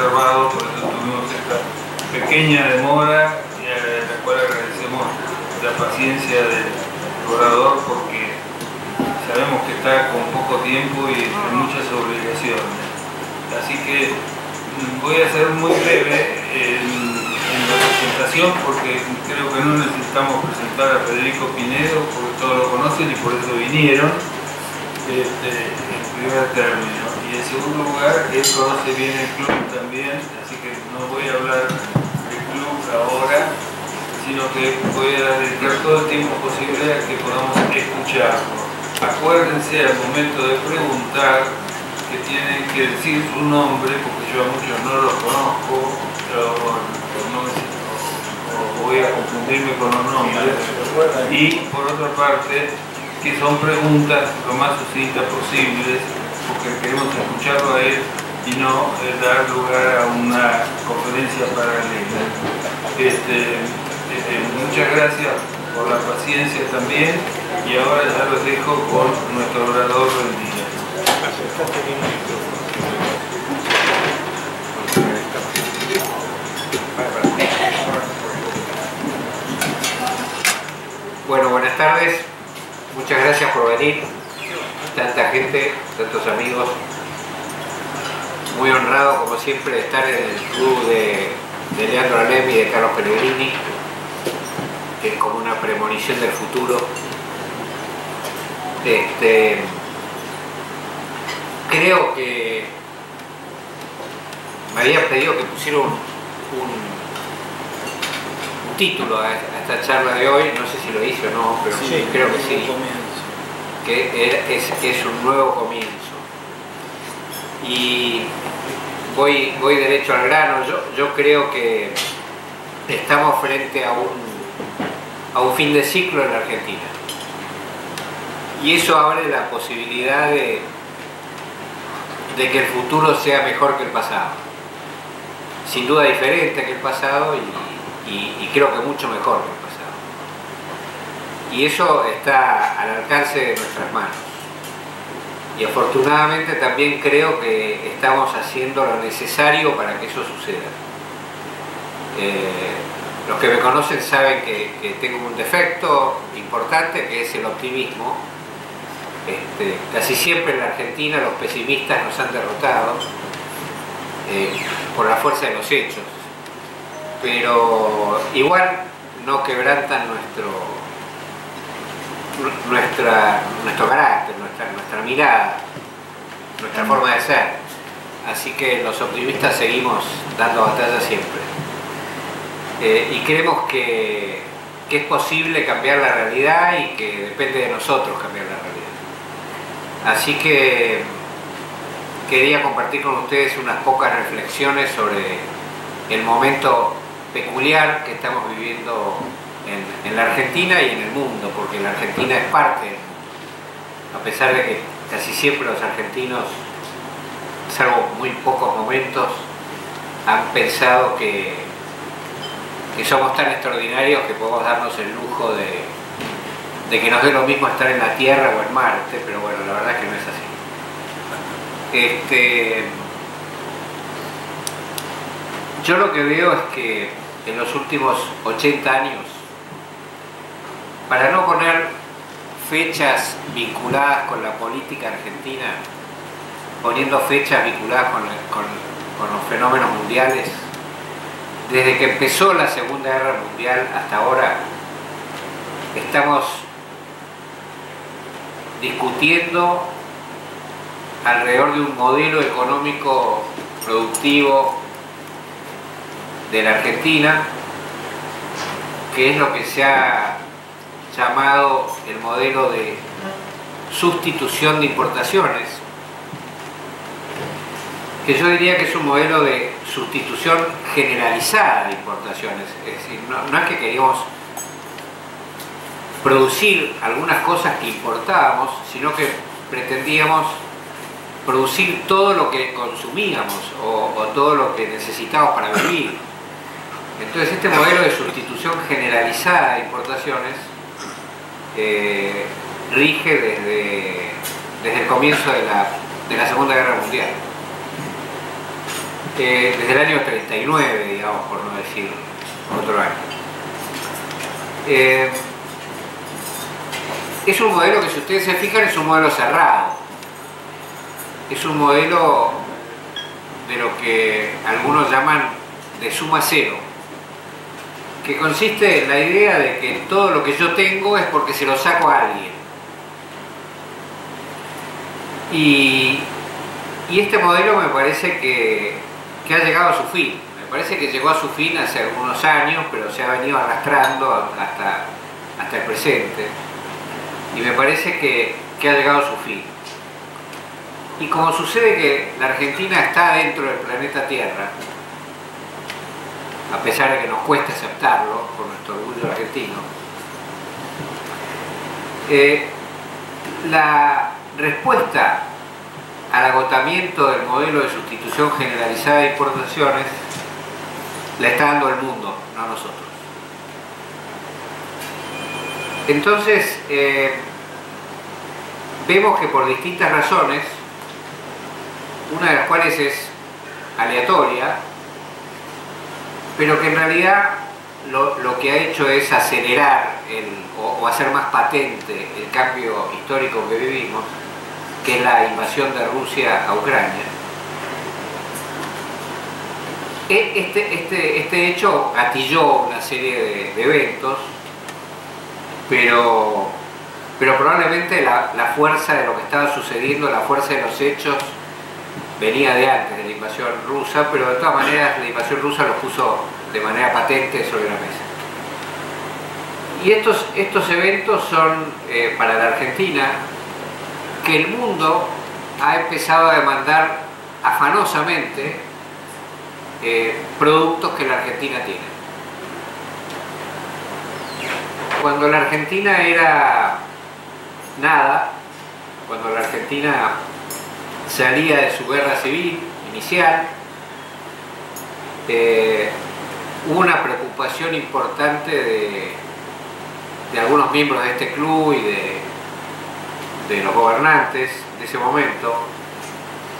reservado, por eso tuvimos esta pequeña demora, a la cual agradecemos la paciencia del orador, porque sabemos que está con poco tiempo y con muchas obligaciones. Así que voy a ser muy breve en la presentación, porque creo que no necesitamos presentar a Federico Pinedo, porque todos lo conocen y por eso vinieron, en primer término. Y en segundo lugar, él conoce bien el club también, así que no voy a hablar del club ahora, sino que voy a dedicar todo el tiempo posible a que podamos escucharlo. Acuérdense al momento de preguntar que tienen que decir su nombre, porque yo a muchos no los conozco, o voy a confundirme con los nombres, y por otra parte, que son preguntas lo más sucintas posibles, porque queremos escucharlo a él y no dar lugar a una conferencia paralela. Muchas gracias por la paciencia también, y ahora ya los dejo con nuestro orador del día. Bueno, buenas tardes, muchas gracias por venir, tanta gente, tantos amigos, muy honrado como siempre de estar en el club de Leandro Alem y de Carlos Pellegrini, que es como una premonición del futuro. Creo que me habían pedido que pusiera un título a esta charla de hoy, no sé si lo hice o no, pero sí, creo que sí, que es un nuevo comienzo. Y voy derecho al grano. Yo creo que estamos frente a un fin de ciclo en la Argentina, y eso abre la posibilidad de que el futuro sea mejor que el pasado, sin duda diferente que el pasado, y creo que mucho mejor que el pasado, y eso está al alcance de nuestras manos, y afortunadamente también creo que estamos haciendo lo necesario para que eso suceda. Los que me conocen saben que tengo un defecto importante, que es el optimismo. Casi siempre en la Argentina los pesimistas nos han derrotado por la fuerza de los hechos, pero igual no quebrantan nuestro carácter, nuestra mirada, nuestra forma de ser. Así que los optimistas seguimos dando batalla siempre, y creemos que es posible cambiar la realidad y que depende de nosotros cambiar la realidad. Así que quería compartir con ustedes unas pocas reflexiones sobre el momento peculiar que estamos viviendo en la Argentina y en el mundo, porque la Argentina es parte del mundo, a pesar de que casi siempre los argentinos, salvo muy pocos momentos, han pensado que somos tan extraordinarios que podemos darnos el lujo de que nos dé lo mismo estar en la Tierra o en Marte, pero bueno, la verdad es que no es así. Yo lo que veo es que en los últimos 80 años, para no poner fechas vinculadas con la política argentina, poniendo fechas vinculadas con los fenómenos mundiales, desde que empezó la Segunda Guerra Mundial hasta ahora, estamos discutiendo alrededor de un modelo económico productivo de la Argentina, que es lo que se ha llamado el modelo de sustitución de importaciones, que yo diría que es un modelo de sustitución generalizada de importaciones. Es decir, no es que queríamos producir algunas cosas que importábamos, sino que pretendíamos producir todo lo que consumíamos o todo lo que necesitábamos para vivir. Entonces este modelo de sustitución generalizada de importaciones rige desde el comienzo de la Segunda Guerra Mundial. desde el año 39, digamos, por no decir otro año. Es un modelo que, si ustedes se fijan, es un modelo cerrado. Es un modelo de lo que algunos llaman de suma cero, que consiste en la idea de que todo lo que yo tengo es porque se lo saco a alguien. Y este modelo me parece que ha llegado a su fin. Me parece que llegó a su fin hace algunos años, pero se ha venido arrastrando hasta el presente. Y me parece que ha llegado a su fin. Y como sucede que la Argentina está dentro del planeta Tierra, a pesar de que nos cuesta aceptarlo por nuestro orgullo argentino, la respuesta al agotamiento del modelo de sustitución generalizada de importaciones la está dando el mundo, no nosotros. Entonces, vemos que por distintas razones, una de las cuales es aleatoria, pero que en realidad lo que ha hecho es acelerar o hacer más patente el cambio histórico que vivimos, que es la invasión de Rusia a Ucrania. Este hecho gatilló una serie de eventos, pero probablemente la fuerza de lo que estaba sucediendo, la fuerza de los hechos, venía de antes de la invasión rusa, pero de todas maneras la invasión rusa lo puso de manera patente sobre la mesa. Y estos eventos son, para la Argentina, que el mundo ha empezado a demandar afanosamente productos que la Argentina tiene. Cuando la Argentina era nada, cuando la Argentina salía de su guerra civil inicial, hubo una preocupación importante de algunos miembros de este club y de los gobernantes de ese momento,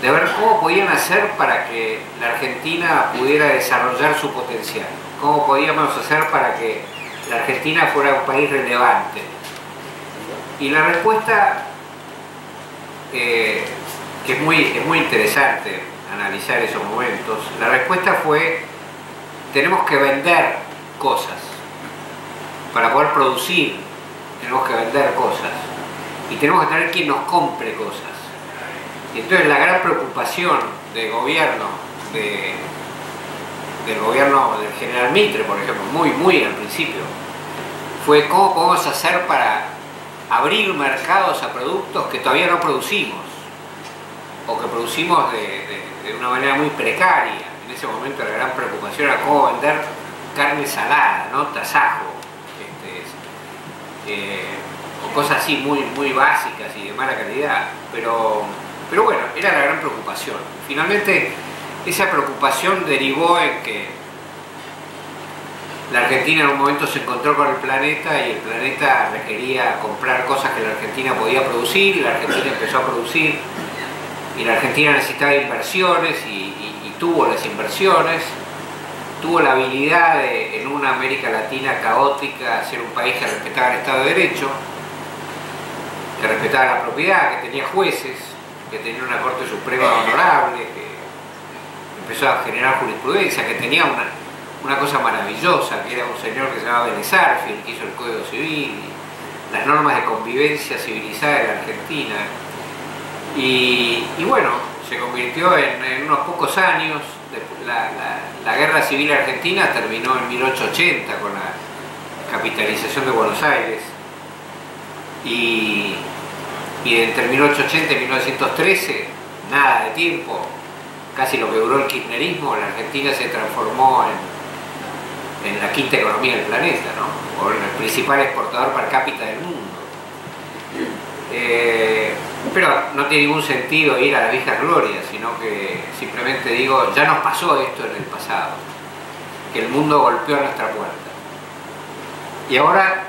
de ver cómo podían hacer para que la Argentina pudiera desarrollar su potencial, cómo podíamos hacer para que la Argentina fuera un país relevante. Y la respuesta, que es muy interesante analizar esos momentos, la respuesta fue: tenemos que vender cosas. Para poder producir tenemos que vender cosas y tenemos que tener quien nos compre cosas. Y entonces la gran preocupación del gobierno del general Mitre, por ejemplo, muy al principio, fue cómo podemos hacer para abrir mercados a productos que todavía no producimos, o que producimos de una manera muy precaria. En ese momento la gran preocupación era cómo vender carne salada, ¿no? Tasajo, o cosas así muy básicas y de mala calidad, pero bueno, era la gran preocupación. Finalmente esa preocupación derivó en que la Argentina en un momento se encontró con el planeta y el planeta requería comprar cosas que la Argentina podía producir, y la Argentina empezó a producir, y la Argentina necesitaba inversiones y tuvo las inversiones, tuvo la habilidad de, en una América Latina caótica, ser un país que respetaba el Estado de Derecho, que respetaba la propiedad, que tenía jueces, que tenía una Corte Suprema honorable, que empezó a generar jurisprudencia, que tenía una cosa maravillosa, que era un señor que se llamaba Vélez Arfield, que hizo el Código Civil, las normas de convivencia civilizada de la Argentina. Y bueno, se convirtió en unos pocos años. La guerra civil argentina terminó en 1880 con la capitalización de Buenos Aires, y entre 1880 y 1913, nada de tiempo, casi lo que duró el kirchnerismo, la Argentina se transformó en la quinta economía del planeta, ¿no? O en el principal exportador per cápita del mundo. Pero no tiene ningún sentido ir a la vieja gloria, sino que simplemente digo, ya nos pasó esto en el pasado, que el mundo golpeó a nuestra puerta. Y ahora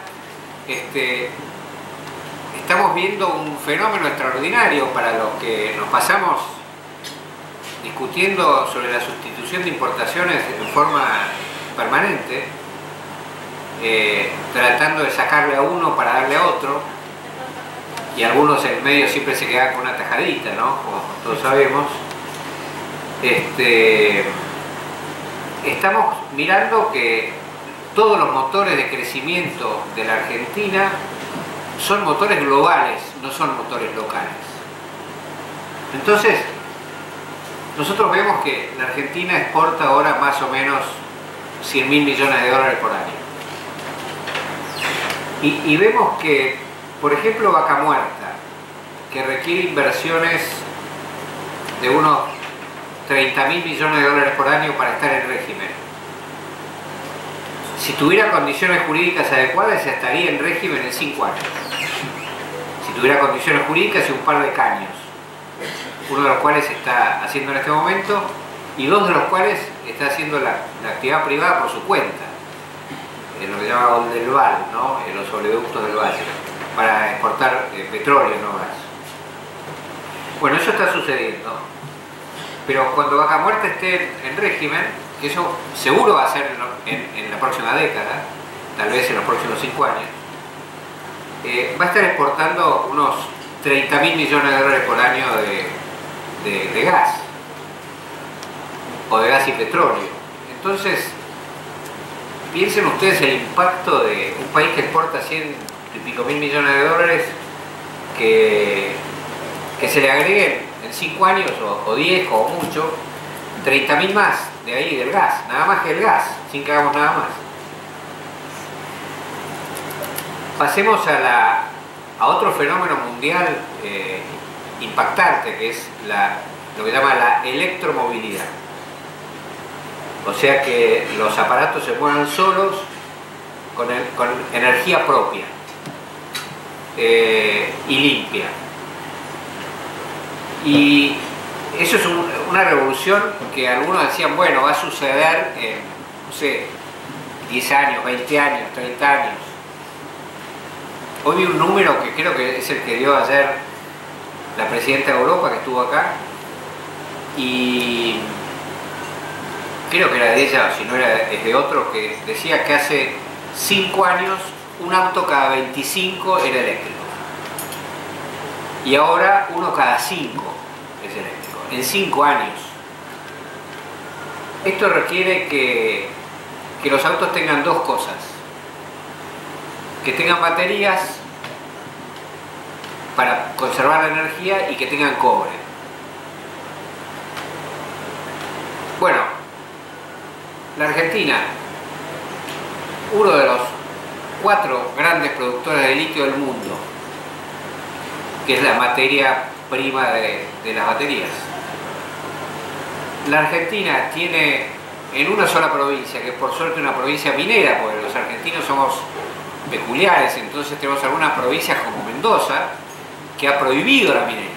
estamos viendo un fenómeno extraordinario para los que nos pasamos discutiendo sobre la sustitución de importaciones en forma permanente, tratando de sacarle a uno para darle a otro, y algunos en el medio siempre se quedan con una tajadita, ¿no? Como todos sabemos. Estamos mirando que todos los motores de crecimiento de la Argentina son motores globales, no son motores locales. Entonces, nosotros vemos que la Argentina exporta ahora más o menos 100.000 millones de dólares por año. Y vemos que, por ejemplo, Vaca Muerta, que requiere inversiones de unos 30.000 millones de dólares por año para estar en régimen. Si tuviera condiciones jurídicas adecuadas, estaría en régimen en 5 años. Si tuviera condiciones jurídicas y un par de caños, uno de los cuales está haciendo en este momento y 2 de los cuales está haciendo la actividad privada por su cuenta, en lo que se llama Oldelval, ¿no? En los oleoductos del Valle, para exportar petróleo, no gas. Bueno, eso está sucediendo, pero cuando Vaca Muerta esté en régimen, que eso seguro va a ser en la próxima década, tal vez en los próximos 5 años, va a estar exportando unos 30.000 millones de dólares por año de gas, o de gas y petróleo. Entonces, piensen ustedes el impacto de un país que exporta 100 y pico mil millones de dólares, que se le agreguen en 5 años o 10 o mucho 30.000 más de ahí del gas, nada más que el gas, sin que hagamos nada más. Pasemos a otro fenómeno mundial impactante, que es lo que llama la electromovilidad. O sea, que los aparatos se muevan solos con energía propia y limpia. Y eso es una revolución que algunos decían, bueno, va a suceder en, no sé, 10 años, 20 años, 30 años. Hoy vi un número que creo que es el que dio ayer la presidenta de Europa, que estuvo acá, y creo que era de ella, o si no era es de otro, que decía que hace 5 años un auto cada 25 era eléctrico. Y ahora uno cada 5 es eléctrico, en 5 años. Esto requiere que los autos tengan 2 cosas: que tengan baterías para conservar la energía y que tengan cobre. Bueno, la Argentina, uno de los 4 grandes productores de litio del mundo, que es la materia prima de las baterías. La Argentina tiene en una sola provincia, que es por suerte una provincia minera, porque los argentinos somos peculiares, entonces tenemos algunas provincias como Mendoza, que ha prohibido la minería.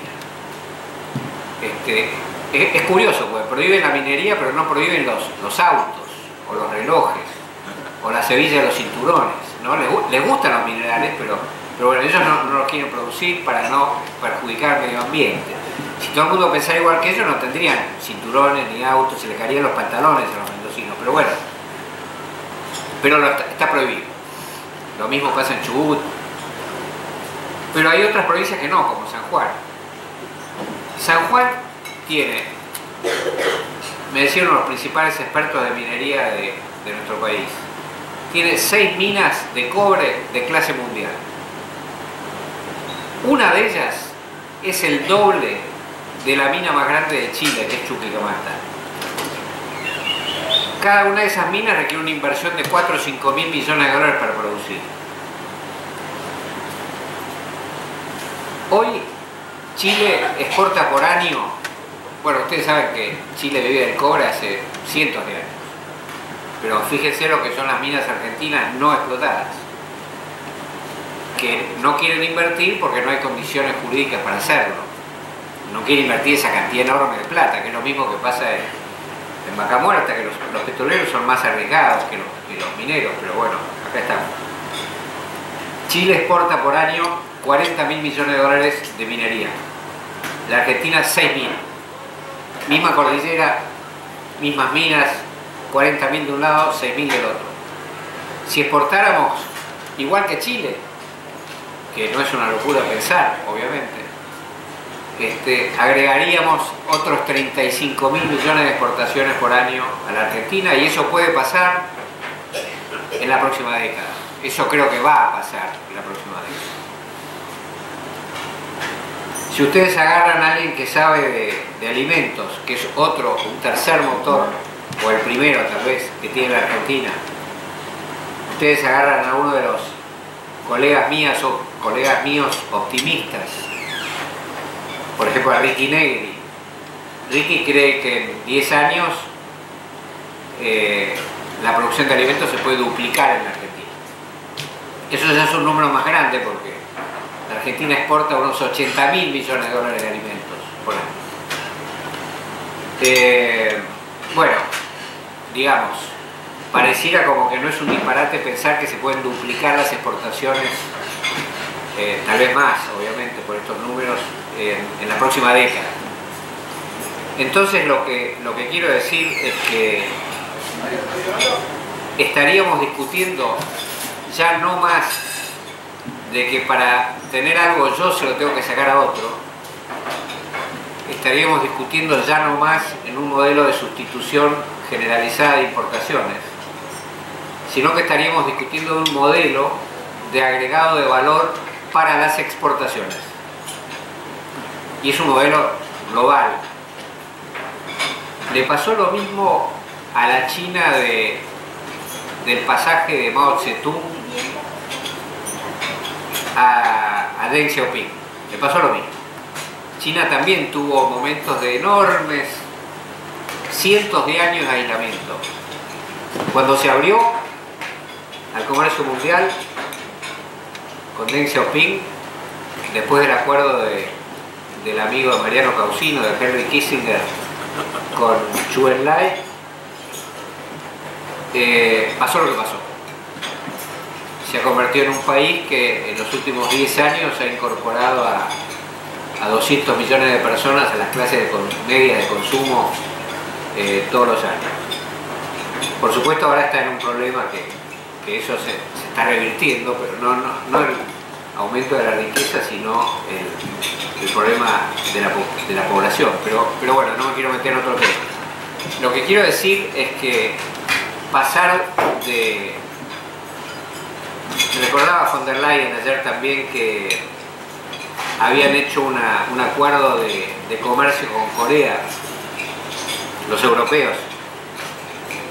Es curioso, porque prohíben la minería, pero no prohíben los autos, o los relojes, o las hebillas de los cinturones, ¿no? Les gustan los minerales, pero bueno, ellos no los quieren producir para no perjudicar al medio ambiente. Si todo el mundo pensara igual que ellos, no tendrían cinturones ni autos, se les caerían los pantalones a los mendocinos, pero bueno, está prohibido. Lo mismo pasa en Chubut, pero hay otras provincias que no, como San Juan. San Juan tiene, me decían los principales expertos de minería de nuestro país, tiene 6 minas de cobre de clase mundial. Una de ellas es el doble de la mina más grande de Chile, que es Chuquicamata. Cada una de esas minas requiere una inversión de 4 o 5 mil millones de dólares para producir. Hoy Chile exporta por año, bueno, ustedes saben que Chile vive del cobre hace cientos de años, pero fíjense lo que son las minas argentinas no explotadas, que no quieren invertir porque no hay condiciones jurídicas para hacerlo. No quieren invertir esa cantidad enorme de plata, que es lo mismo que pasa en Vaca Muerta, que los petroleros son más arriesgados que los mineros, pero bueno, acá estamos. Chile exporta por año 40 mil millones de dólares de minería, la Argentina 6 mil. misma cordillera, mismas minas, 40.000 de un lado, 6.000 del otro. Si exportáramos igual que Chile, que no es una locura pensar, obviamente, agregaríamos otros 35.000 millones de exportaciones por año a la Argentina, y eso puede pasar en la próxima década. Eso creo que va a pasar en la próxima década. Si ustedes agarran a alguien que sabe de alimentos, que es un tercer motor, o el primero tal vez, que tiene la Argentina, ustedes agarran a uno de los colegas míos optimistas, por ejemplo a Ricky Negri. Ricky cree que en 10 años la producción de alimentos se puede duplicar en la Argentina. Eso ya es un número más grande porque la Argentina exporta unos 80.000 millones de dólares de alimentos por año. Bueno, digamos, pareciera como que no es un disparate pensar que se pueden duplicar las exportaciones, tal vez más, obviamente, por estos números, en la próxima década. Entonces lo que quiero decir es que estaríamos discutiendo ya no más de que para tener algo yo se lo tengo que sacar a otro. Estaríamos discutiendo ya no más en un modelo de sustitución generalizada de importaciones, sino que estaríamos discutiendo un modelo de agregado de valor para las exportaciones. Y es un modelo global. Le pasó lo mismo a la China del pasaje de Mao Zedong a Deng Xiaoping. Le pasó lo mismo. China también tuvo momentos de enormes, cientos de años de aislamiento. Cuando se abrió al comercio mundial con Deng Xiaoping, después del acuerdo del amigo de Mariano Causino, de Henry Kissinger, con Zhou Enlai, pasó lo que pasó. Se ha convertido en un país que en los últimos 10 años ha incorporado a 200 millones de personas a las clases medias de consumo todos los años. Por supuesto ahora está en un problema que eso se está revirtiendo, pero no el aumento de la riqueza, sino el problema de la población. Pero bueno, no me quiero meter en otro tema. Lo que quiero decir es que pasar de... Recordaba von der Leyen ayer también que habían hecho un acuerdo de comercio con Corea, los europeos,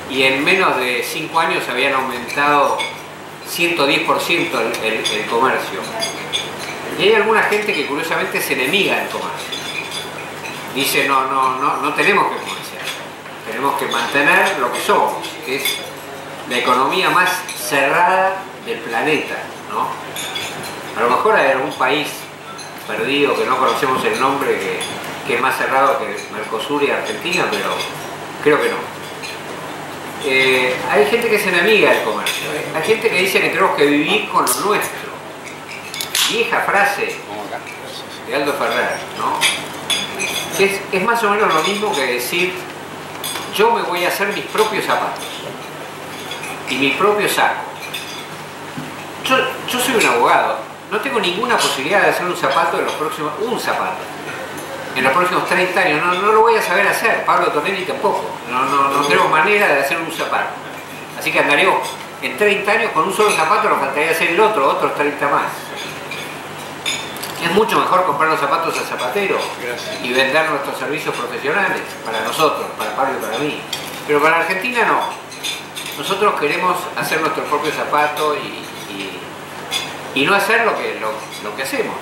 y en menos de 5 años habían aumentado 110% el comercio. Y hay alguna gente que curiosamente es enemiga del comercio. Dice, no tenemos que comerciar, tenemos que mantener lo que somos, que es la economía más cerrada del planeta, ¿no? A lo mejor hay algún país perdido que no conocemos el nombre que es más cerrado que Mercosur y Argentina, pero creo que no. Hay gente que es enemiga del comercio, hay gente que dice que tenemos que vivir con lo nuestro. Vieja frase de Aldo Ferrer, ¿no? Es más o menos lo mismo que decir, yo me voy a hacer mis propios zapatos y mi propio saco. Yo soy un abogado, no tengo ninguna posibilidad de hacer un zapato en los próximos 30 años, no lo voy a saber hacer, Pablo Tonelli tampoco, no tenemos manera de hacer un zapato. Así que andaremos en 30 años con un solo zapato, nos faltaría hacer el otros 30 más. Es mucho mejor comprar los zapatos al zapatero y vender nuestros servicios profesionales para nosotros, para Pablo y para mí. Pero para Argentina no. Nosotros queremos hacer nuestro propio zapato y no hacer lo que hacemos,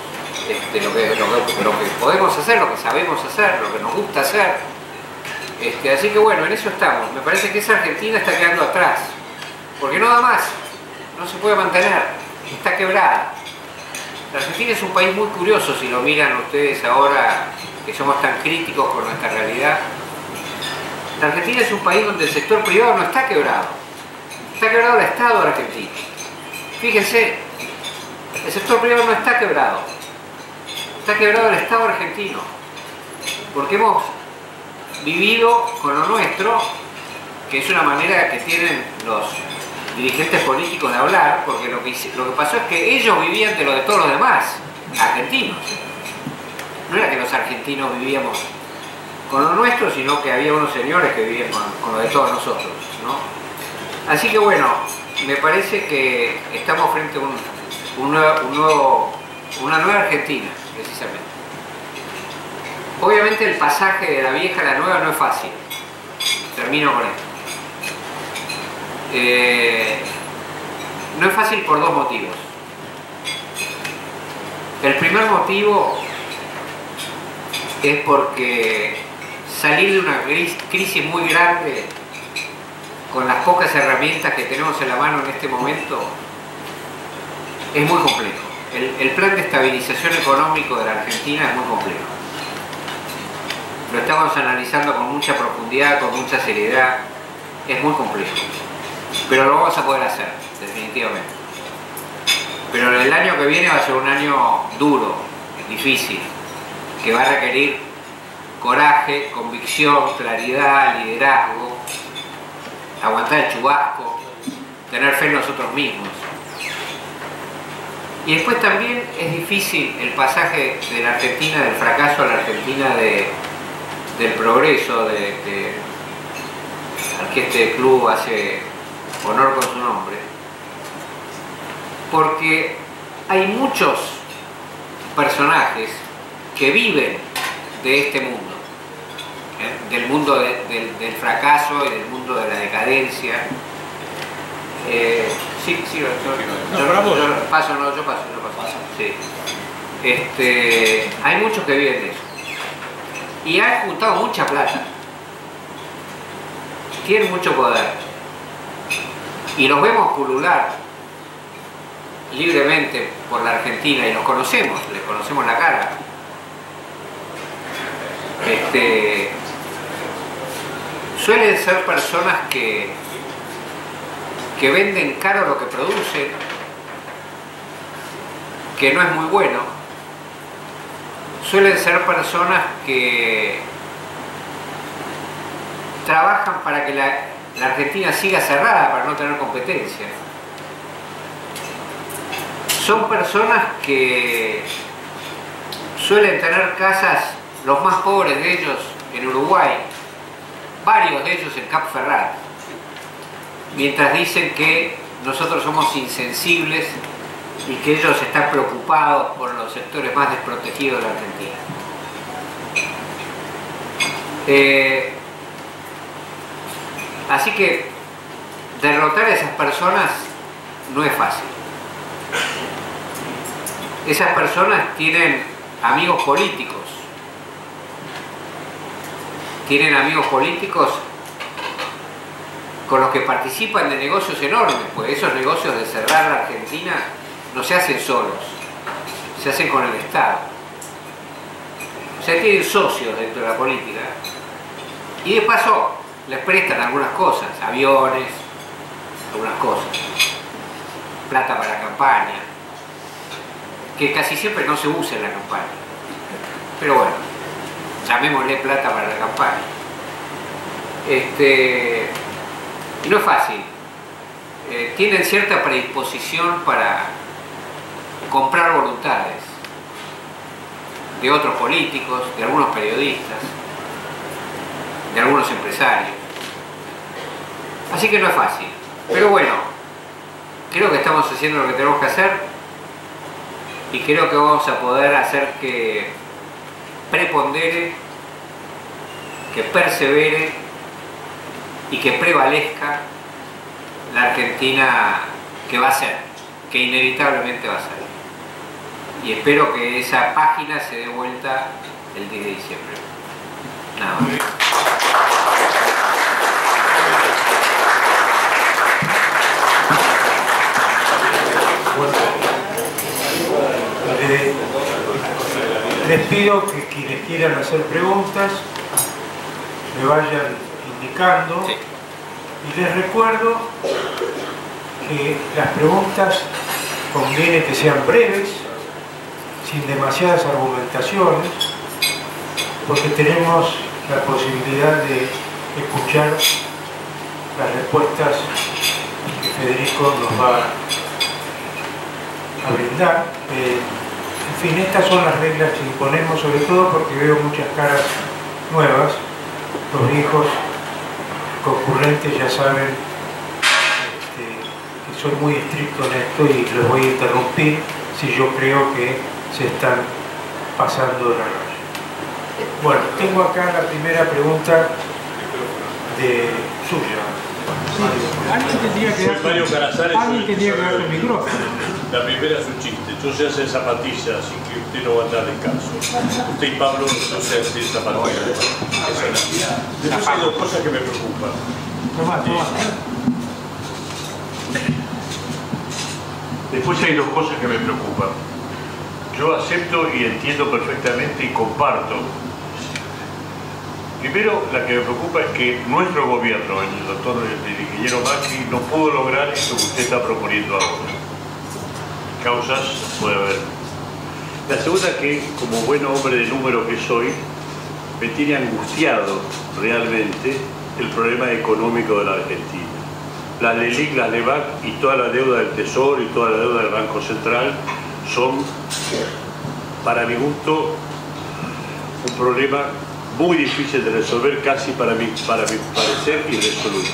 lo que podemos hacer, lo que sabemos hacer, lo que nos gusta hacer. Así que bueno, en eso estamos. Me parece que esa Argentina está quedando atrás, porque no da más, no se puede mantener, está quebrada. La Argentina es un país muy curioso si lo miran ustedes ahora que somos tan críticos con nuestra realidad. La Argentina es un país donde el sector privado no está quebrado. Está quebrado el Estado argentino. Fíjense, el sector privado no está quebrado. Está quebrado el Estado argentino. Porque hemos vivido con lo nuestro, que es una manera que tienen los dirigentes políticos de hablar, porque lo que pasó es que ellos vivían de lo de todos los demás argentinos. No era que los argentinos vivíamos con lo nuestro, sino que había unos señores que vivían con lo de todos nosotros, ¿no? Así que bueno, me parece que estamos frente a una nueva Argentina, precisamente. Obviamente el pasaje de la vieja a la nueva no es fácil. Termino con esto. No es fácil por dos motivos. El primer motivo es porque salir de una crisis muy grande con las pocas herramientas que tenemos en la mano en este momento es muy complejo. El plan de estabilización económico de la Argentina es muy complejo. Lo estamos analizando con mucha profundidad, con mucha seriedad. Es muy complejo. Pero lo vamos a poder hacer, definitivamente. Pero el año que viene va a ser un año duro, difícil, que va a requerir coraje, convicción, claridad, liderazgo, aguantar el chubasco, tener fe en nosotros mismos. Y después también es difícil el pasaje de la Argentina del fracaso a la Argentina del progreso, al que este club hace honor con su nombre, porque hay muchos personajes que viven de este mundo, del mundo del fracaso y del mundo de la decadencia. Sí, yo paso. Sí. Hay muchos que viven de eso. Y han juntado mucha plata. Tienen mucho poder. Y los vemos pulular libremente por la Argentina y los conocemos, les conocemos la cara. Suelen ser personas que venden caro lo que producen, que no es muy bueno. Suelen ser personas que trabajan para que la Argentina siga cerrada, para no tener competencia. Son personas que suelen tener casas, los más pobres de ellos en Uruguay, varios de ellos en Cap Ferrat, mientras dicen que nosotros somos insensibles y que ellos están preocupados por los sectores más desprotegidos de la Argentina. Así que derrotar a esas personas no es fácil. Esas personas tienen amigos políticos. Tienen amigos políticos con los que participan de negocios enormes, pues esos negocios de cerrar la Argentina no se hacen solos, se hacen con el Estado. O sea, tienen socios dentro de la política y de paso les prestan algunas cosas, aviones, algunas cosas, plata para la campaña, que casi siempre no se usa en la campaña, pero bueno, llamémosle plata para la campaña. Y no es fácil. Tienen cierta predisposición para comprar voluntades de otros políticos, de algunos periodistas, de algunos empresarios. Así que no es fácil. Pero bueno, creo que estamos haciendo lo que tenemos que hacer y creo que vamos a poder hacer que prepondere, que persevere y que prevalezca la Argentina que va a ser, que inevitablemente va a ser. Y espero que esa página se dé vuelta el 10 de diciembre. Nada más. Les pido que quienes quieran hacer preguntas me vayan indicando. Sí. Y les recuerdo que las preguntas conviene que sean breves, sin demasiadas argumentaciones, porque tenemos la posibilidad de escuchar las respuestas que Federico nos va a brindar. En fin, estas son las reglas que imponemos, sobre todo porque veo muchas caras nuevas. Los viejos concurrentes ya saben que soy muy estricto en esto y los voy a interrumpir si yo creo que se están pasando de la raya. Bueno, tengo acá la primera pregunta de suya. Alguien tendría que dar el micrófono. La primera es un chiste. Yo sé hacer zapatillas, así que usted no va a andar descalzo. Usted y Pablo no sé hacer zapatillas. Después hay dos cosas que me preocupan. Después hay dos cosas que me preocupan. Yo acepto y entiendo perfectamente y comparto. Primero, la que me preocupa es que nuestro gobierno, el doctor el ingeniero Macri, no pudo lograr esto que usted está proponiendo ahora. Causas puede haber. La segunda, que como buen hombre de número que soy, me tiene angustiado realmente el problema económico de la Argentina. Las LELIC, las LEVAC y toda la deuda del Tesoro y toda la deuda del Banco Central son, para mi gusto, un problema muy difícil de resolver, casi para mi parecer irresoluble.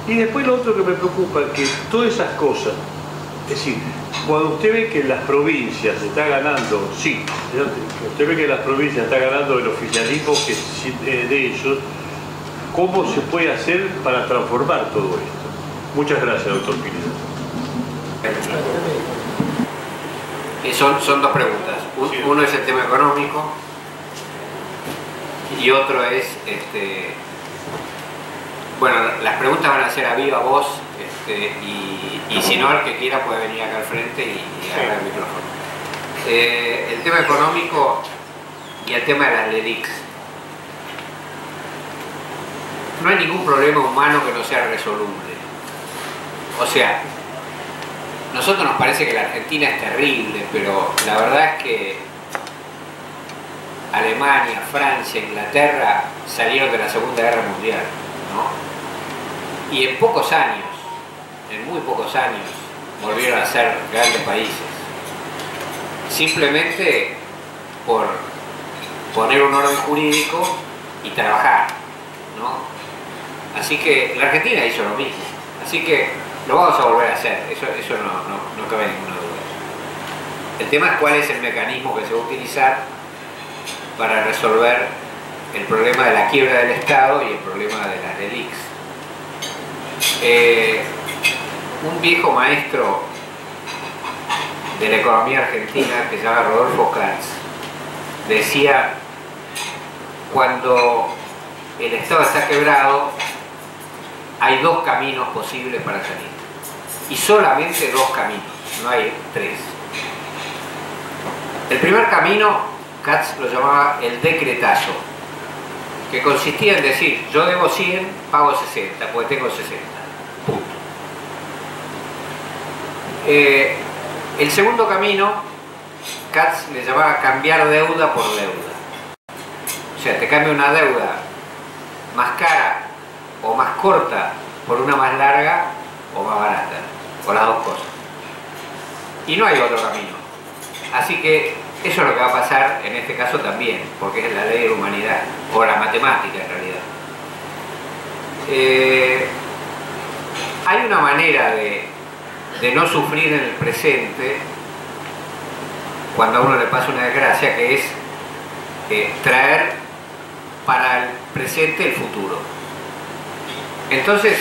Y después lo otro que me preocupa es que todas esas cosas, es decir, cuando usted ve que las provincias está ganando, sí, usted ve que las provincias está ganando el oficialismo que de ellos, ¿cómo se puede hacer para transformar todo esto? Muchas gracias, doctor Pinedo. Son dos preguntas. Uno es el tema económico y otro es, bueno, las preguntas van a ser a viva voz y si no, el que quiera puede venir acá al frente y agarrar el micrófono. El tema económico y el tema de las LELICs. No hay ningún problema humano que no sea resoluble. O sea, a nosotros nos parece que la Argentina es terrible, pero la verdad es que Alemania, Francia, Inglaterra salieron de la Segunda Guerra Mundial, ¿no? Y en pocos años, en muy pocos años, volvieron a ser grandes países. Simplemente por poner un orden jurídico y trabajar, ¿no? Así que la Argentina hizo lo mismo. Así que lo vamos a volver a hacer, eso no cabe ninguna duda. El tema es cuál es el mecanismo que se va a utilizar para resolver el problema de la quiebra del Estado y el problema de las LELICs. Un viejo maestro de la economía argentina que se llama Rodolfo Katz decía: cuando el Estado está quebrado hay dos caminos posibles para salir, y solamente dos caminos, no hay tres. El primer camino, Katz lo llamaba el decretazo, que consistía en decir: yo debo 100, pago 60, porque tengo 60, punto. El segundo camino, Katz le llamaba cambiar deuda por deuda. O sea, te cambia una deuda más cara o más corta por una más larga o más barata, o las dos cosas. Y no hay otro camino. Así que eso es lo que va a pasar en este caso también, porque es la ley de la humanidad, o la matemática en realidad. Hay una manera de no sufrir en el presente cuando a uno le pasa una desgracia, que es traer para el presente el futuro. Entonces,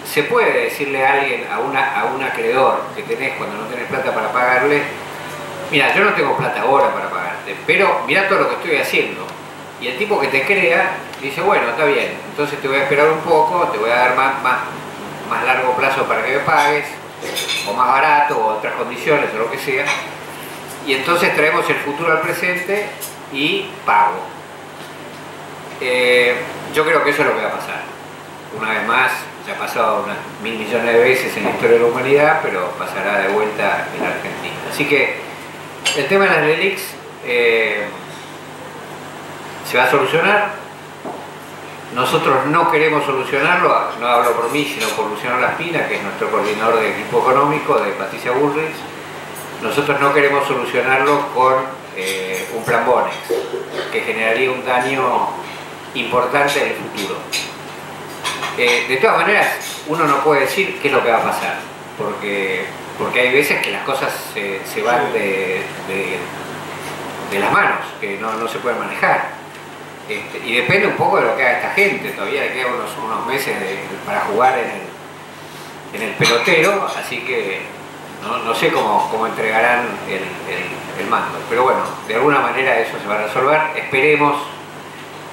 se puede decirle a alguien, a un acreedor que tenés cuando no tenés plata para pagarle: mira, yo no tengo plata ahora para pagarte, pero mira todo lo que estoy haciendo. Y el tipo que te crea dice: bueno, está bien, entonces te voy a esperar un poco, te voy a dar más largo plazo para que me pagues, o más barato, o otras condiciones, o lo que sea. Y entonces traemos el futuro al presente y pago. Yo creo que eso es lo que va a pasar. Una vez más, ya ha pasado unas 1000 millones de veces en la historia de la humanidad, pero pasará de vuelta en Argentina. Así que el tema de las LELICs se va a solucionar. Nosotros no queremos solucionarlo, no hablo por mí, sino por Luciano Laspina, que es nuestro coordinador de equipo económico, de Patricia Bullrich. Nosotros no queremos solucionarlo con un plan Bonex, que generaría un daño importante en el futuro. De todas maneras, uno no puede decir qué es lo que va a pasar, porque hay veces que las cosas se van de las manos, que no se pueden manejar. Y depende un poco de lo que haga esta gente. Todavía le quedan unos meses para jugar en el pelotero, así que no sé cómo entregarán el mando. Pero bueno, de alguna manera eso se va a resolver. Esperemos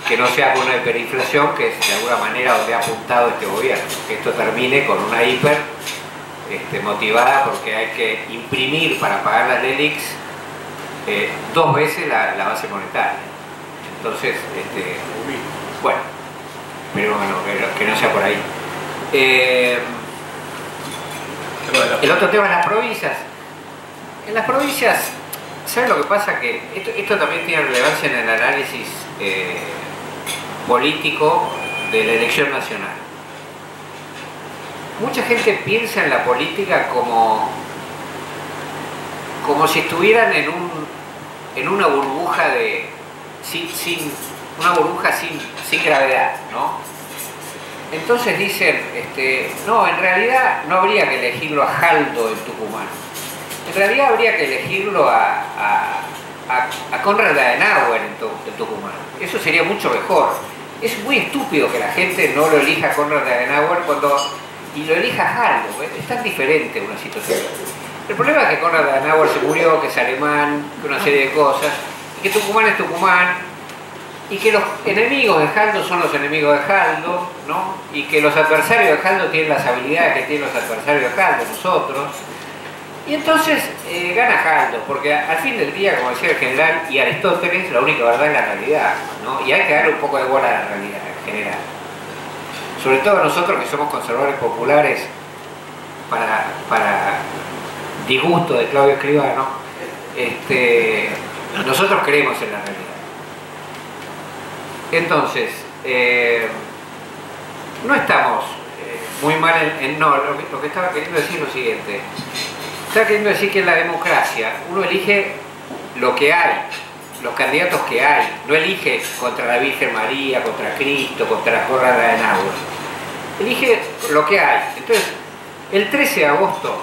que no sea con una hiperinflación, que es de alguna manera donde ha apuntado este gobierno. Que esto termine con una hiper motivada, porque hay que imprimir para pagar las LELIQs 2 veces la base monetaria. Entonces, bueno, pero bueno, que no sea por ahí. El otro tema es las provincias. En las provincias, ¿saben lo que pasa? Que esto también tiene relevancia en el análisis político de la elección nacional. Mucha gente piensa en la política como si estuvieran en una burbuja sin gravedad, ¿no? Entonces dicen, no, en realidad no habría que elegirlo a Jaldo en Tucumán. En realidad habría que elegirlo a Konrad Adenauer en Tucumán. Eso sería mucho mejor. Es muy estúpido que la gente no lo elija a Konrad Adenauer y lo elija a Jaldo. Es tan diferente una situación. El problema es que Konrad Adenauer se murió, que es alemán, que una serie de cosas, y que Tucumán es Tucumán, y que los enemigos de Jaldo son los enemigos de Jaldo, ¿no? Y que los adversarios de Jaldo tienen las habilidades que tienen los adversarios de Jaldo, nosotros. Y entonces gana Jaldo, porque al fin del día, como decía el general y Aristóteles, la única verdad es la realidad, ¿no? Y hay que darle un poco de bola a la realidad en general. Sobre todo nosotros que somos conservadores populares, para disgusto de Claudio Escribano, nosotros creemos en la realidad. Entonces, no estamos muy mal no, lo que estaba queriendo decir es lo siguiente. Estaba queriendo decir que en la democracia uno elige lo que hay, los candidatos que hay, no elige contra la Virgen María, contra Cristo, contra la Konrad Adenauer. Elige lo que hay. Entonces, el 13 de agosto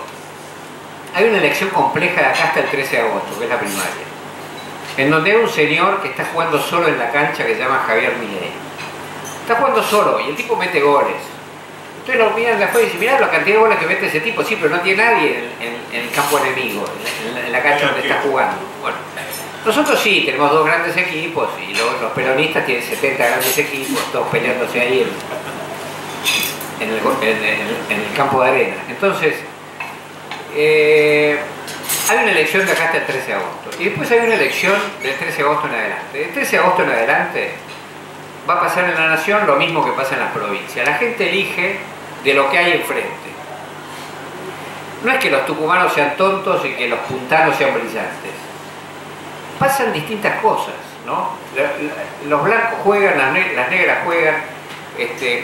hay una elección compleja de acá hasta el 13 de agosto, que es la primaria, en donde hay un señor que está jugando solo en la cancha que se llama Javier Milei. Está jugando solo y el tipo mete goles. Entonces lo miran de afuera y dicen, mirá la cantidad de goles que mete ese tipo. Sí, pero no tiene nadie en el campo enemigo, en la cancha donde está jugando. Bueno, nosotros sí, tenemos 2 grandes equipos y los peronistas tienen 70 grandes equipos, todos peleándose ahí en el campo de arena. Entonces, hay una elección de acá hasta el 13 de agosto. Y después hay una elección del 13 de agosto en adelante. Del 13 de agosto en adelante va a pasar en la nación lo mismo que pasa en las provincias. La gente elige de lo que hay enfrente. No es que los tucumanos sean tontos y que los puntanos sean brillantes. Pasan distintas cosas, ¿no? Los blancos juegan, las negras juegan.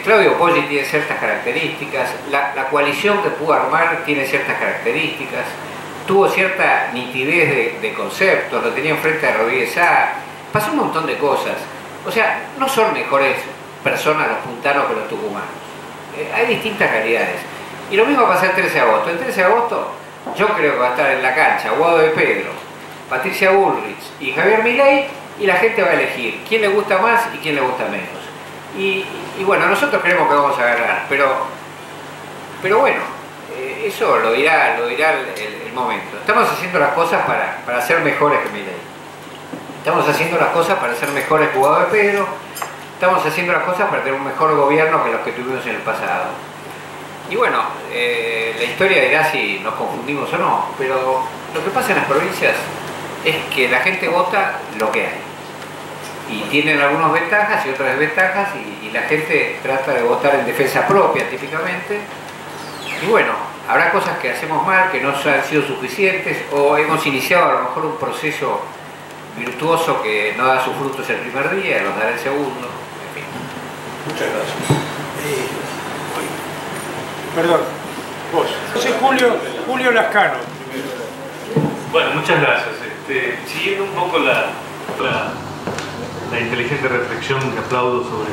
Claudio Poggi tiene ciertas características. La coalición que pudo armar tiene ciertas características. Tuvo cierta nitidez de conceptos, lo tenía enfrente de Rodríguez Sá, pasó un montón de cosas. O sea, no son mejores personas los puntanos que los tucumanos. Hay distintas realidades. Y lo mismo pasa el 13 de agosto. El 13 de agosto yo creo que va a estar en la cancha Guado de Pedro, Patricia Bullrich y Javier Milei, y la gente va a elegir quién le gusta más y quién le gusta menos. Y bueno, nosotros creemos que vamos a ganar, pero bueno, eso lo dirá el momento. Estamos haciendo las cosas para ser mejores que Milei. Estamos haciendo las cosas para ser mejores que Guado de Pedro. Estamos haciendo las cosas para tener un mejor gobierno que los que tuvimos en el pasado. Y bueno, la historia dirá si nos confundimos o no, pero lo que pasa en las provincias es que la gente vota lo que hay. Y tienen algunas ventajas y otras desventajas, y la gente trata de votar en defensa propia típicamente. Y bueno, habrá cosas que hacemos mal, que no han sido suficientes, o hemos iniciado a lo mejor un proceso virtuoso que no da sus frutos el primer día, los dará el segundo, en fin. Muchas gracias. Perdón, vos. José Julio Lascano. Bueno, muchas gracias. Siguiendo un poco la inteligente reflexión que aplaudo sobre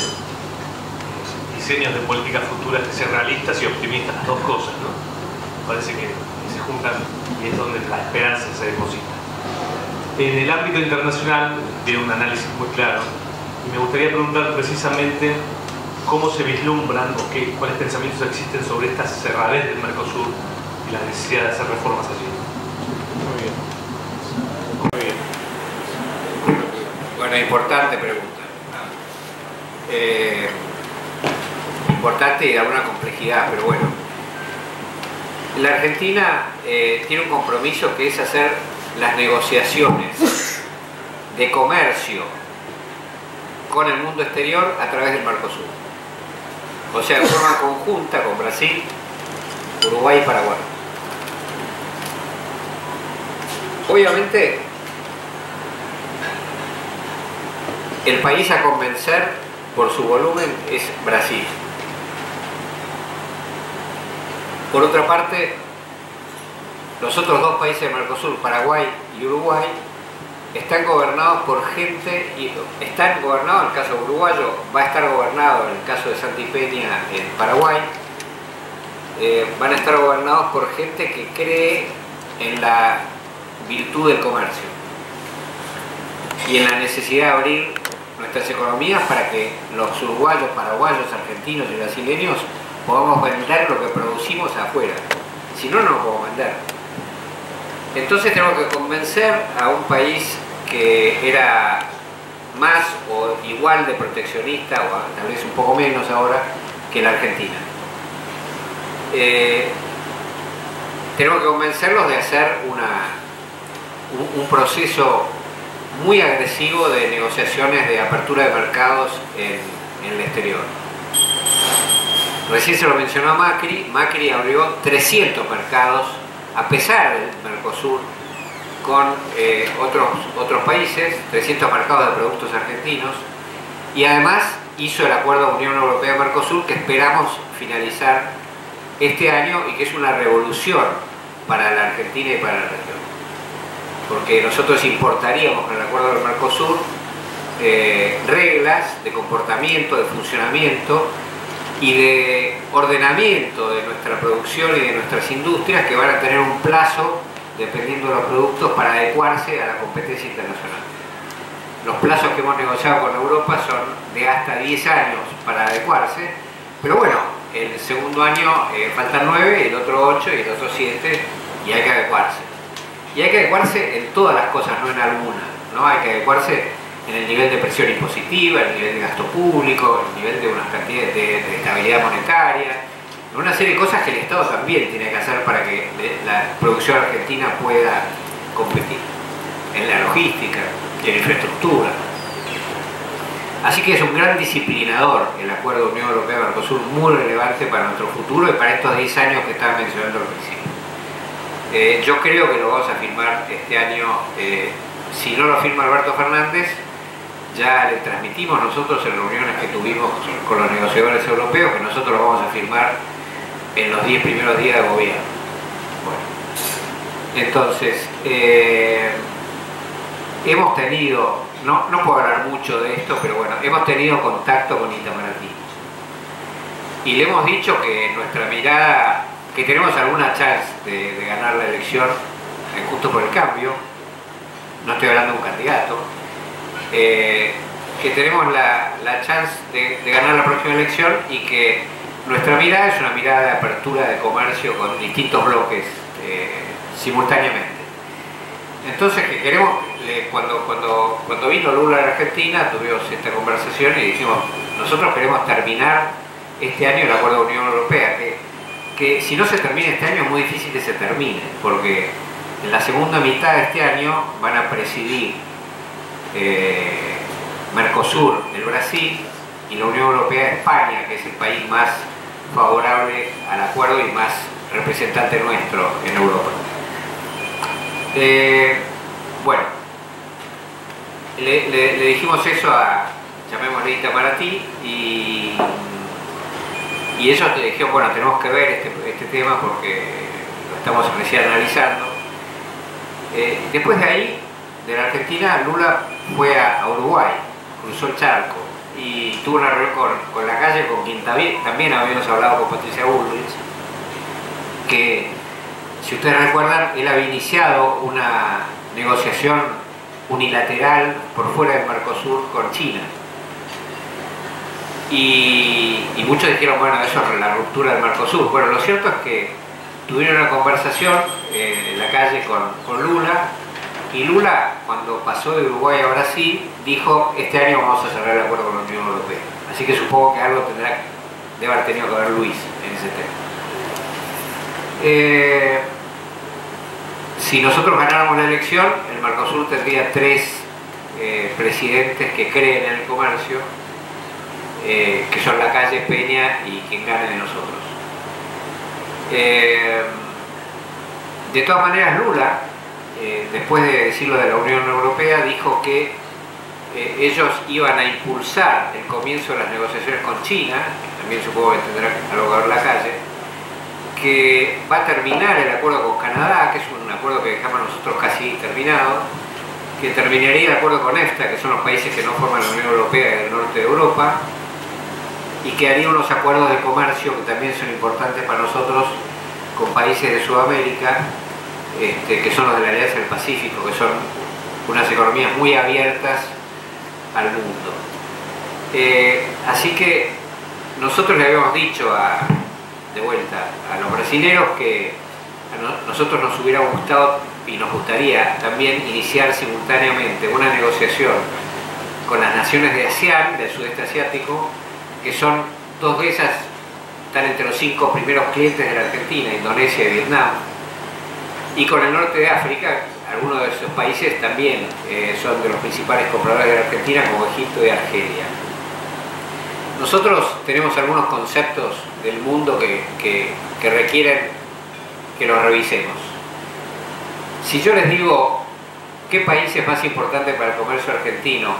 diseños de políticas futuras que sean realistas y optimistas, las dos cosas, ¿no? Parece que se juntan y es donde la esperanza se deposita. En el ámbito internacional tiene un análisis muy claro y me gustaría preguntar precisamente cómo se vislumbran o cuáles pensamientos existen sobre esta cerradez del Mercosur y la necesidad de hacer reformas allí. Muy bien. Muy bien. Bueno, importante pregunta. Importante y de alguna complejidad, pero bueno. La Argentina tiene un compromiso que es hacer las negociaciones de comercio con el mundo exterior a través del Mercosur. O sea, de forma conjunta con Brasil, Uruguay y Paraguay. Obviamente, el país a convencer por su volumen es Brasil. Por otra parte, los otros dos países del Mercosur, Paraguay y Uruguay, están gobernados por gente, y están gobernados, en el caso uruguayo, va a estar gobernado en el caso de Santi Peña en Paraguay, van a estar gobernados por gente que cree en la virtud del comercio y en la necesidad de abrir nuestras economías para que los uruguayos, paraguayos, argentinos y brasileños podamos vender lo que producimos afuera. Si no, no lo podemos vender. Entonces tenemos que convencer a un país que era más o igual de proteccionista, o tal vez un poco menos ahora, que la Argentina. Tenemos que convencerlos de hacer un proceso muy agresivo de negociaciones de apertura de mercados en el exterior. Recién se lo mencionó a Macri abrió 300 mercados a pesar del Mercosur con otros países, 300 mercados de productos argentinos, y además hizo el acuerdo Unión Europea-Mercosur que esperamos finalizar este año y que es una revolución para la Argentina y para la región. Porque nosotros importaríamos con el acuerdo del Mercosur reglas de comportamiento, de funcionamiento y de ordenamiento de nuestra producción y de nuestras industrias que van a tener un plazo, dependiendo de los productos, para adecuarse a la competencia internacional. Los plazos que hemos negociado con Europa son de hasta 10 años para adecuarse, pero bueno, el segundo año faltan 9, el otro 8 y el otro 7, y hay que adecuarse. Y hay que adecuarse en todas las cosas, no en alguna, ¿no? Hay que adecuarse en el nivel de presión impositiva, en el nivel de gasto público, en el nivel de unas cantidades de estabilidad monetaria, en una serie de cosas que el Estado también tiene que hacer para que la producción argentina pueda competir, en la logística, en la infraestructura. Así que es un gran disciplinador el acuerdo Unión Europea-Mercosur, muy relevante para nuestro futuro y para estos 10 años que estaba mencionando al principio. Yo creo que lo vamos a firmar este año. Si no lo firma Alberto Fernández, ya le transmitimos nosotros en reuniones que tuvimos con los negociadores europeos que nosotros lo vamos a firmar en los 10 primeros días de gobierno. Bueno, entonces, hemos tenido, no puedo hablar mucho de esto, pero bueno, hemos tenido contacto con Itamaraty. Y le hemos dicho que nuestra mirada, que tenemos alguna chance de ganar la elección en Juntos por el Cambio, no estoy hablando de un candidato, que tenemos la chance de ganar la próxima elección y que nuestra mirada es una mirada de apertura de comercio con distintos bloques simultáneamente. Entonces, que queremos, cuando vino Lula a la Argentina, tuvimos esta conversación y dijimos, nosotros queremos terminar este año el acuerdo de Unión Europea, que si no se termina este año es muy difícil que se termine, porque en la segunda mitad de este año van a presidir Mercosur, el Brasil, y la Unión Europea, España, que es el país más favorable al acuerdo y más representante nuestro en Europa. Bueno, le dijimos eso a llamémosle Itamaraty, y ellos te dijeron, bueno, tenemos que ver este tema porque lo estamos recién analizando. Después de ahí, de la Argentina, Lula fue a Uruguay, cruzó el charco y tuvo una reunión con Lacalle, con quien también habíamos hablado con Patricia Bullrich, que, si ustedes recuerdan, él había iniciado una negociación unilateral por fuera del Mercosur con China. Y muchos dijeron, bueno, eso es la ruptura del Mercosur. Bueno, lo cierto es que tuvieron una conversación en la calle con Lula, y Lula, cuando pasó de Uruguay a Brasil, dijo, este año vamos a cerrar el acuerdo con la Unión Europea. Así que supongo que algo debe haber tenido que ver Luis en ese tema. Si nosotros ganáramos la elección, el Mercosur tendría 3 presidentes que creen en el comercio, que son Lacalle, Peña y quien gane de nosotros. De todas maneras, Lula, después de decirlo de la Unión Europea, dijo que ellos iban a impulsar el comienzo de las negociaciones con China, también supongo que tendrá algo que ver Lacalle, que va a terminar el acuerdo con Canadá, que es un acuerdo que dejamos nosotros casi terminado, que terminaría el acuerdo con EFTA, que son los países que no forman la Unión Europea y el norte de Europa, y que haría unos acuerdos de comercio que también son importantes para nosotros con países de Sudamérica, que son los de la Alianza del Pacífico, que son unas economías muy abiertas al mundo. Así que nosotros le habíamos dicho de vuelta a los brasileños que a nosotros nos hubiera gustado y nos gustaría también iniciar simultáneamente una negociación con las naciones de ASEAN, del sudeste asiático, que son 2 de esas, están entre los 5 primeros clientes de la Argentina, Indonesia y Vietnam, y con el norte de África. Algunos de esos países también son de los principales compradores de la Argentina, como Egipto y Argelia. Nosotros tenemos algunos conceptos del mundo que requieren que los revisemos. Si yo les digo qué país es más importante para el comercio argentino,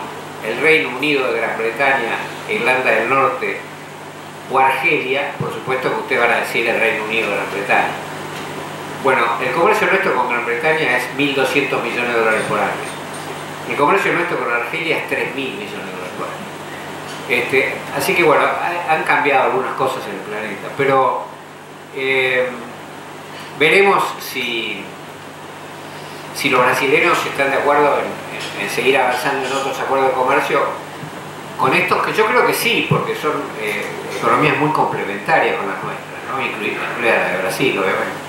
el Reino Unido de Gran Bretaña, Irlanda del Norte o Argelia, por supuesto que ustedes van a decir el Reino Unido de Gran Bretaña. Bueno, el comercio nuestro con Gran Bretaña es 1.200 millones de dólares por año. El comercio nuestro con Argelia es 3.000 millones de dólares por año. Así que bueno, han cambiado algunas cosas en el planeta, pero veremos si los brasileños están de acuerdo en seguir avanzando en otros acuerdos de comercio con estos, que yo creo que sí, porque son economías muy complementarias con las nuestras, ¿no? Incluida la de Brasil, obviamente.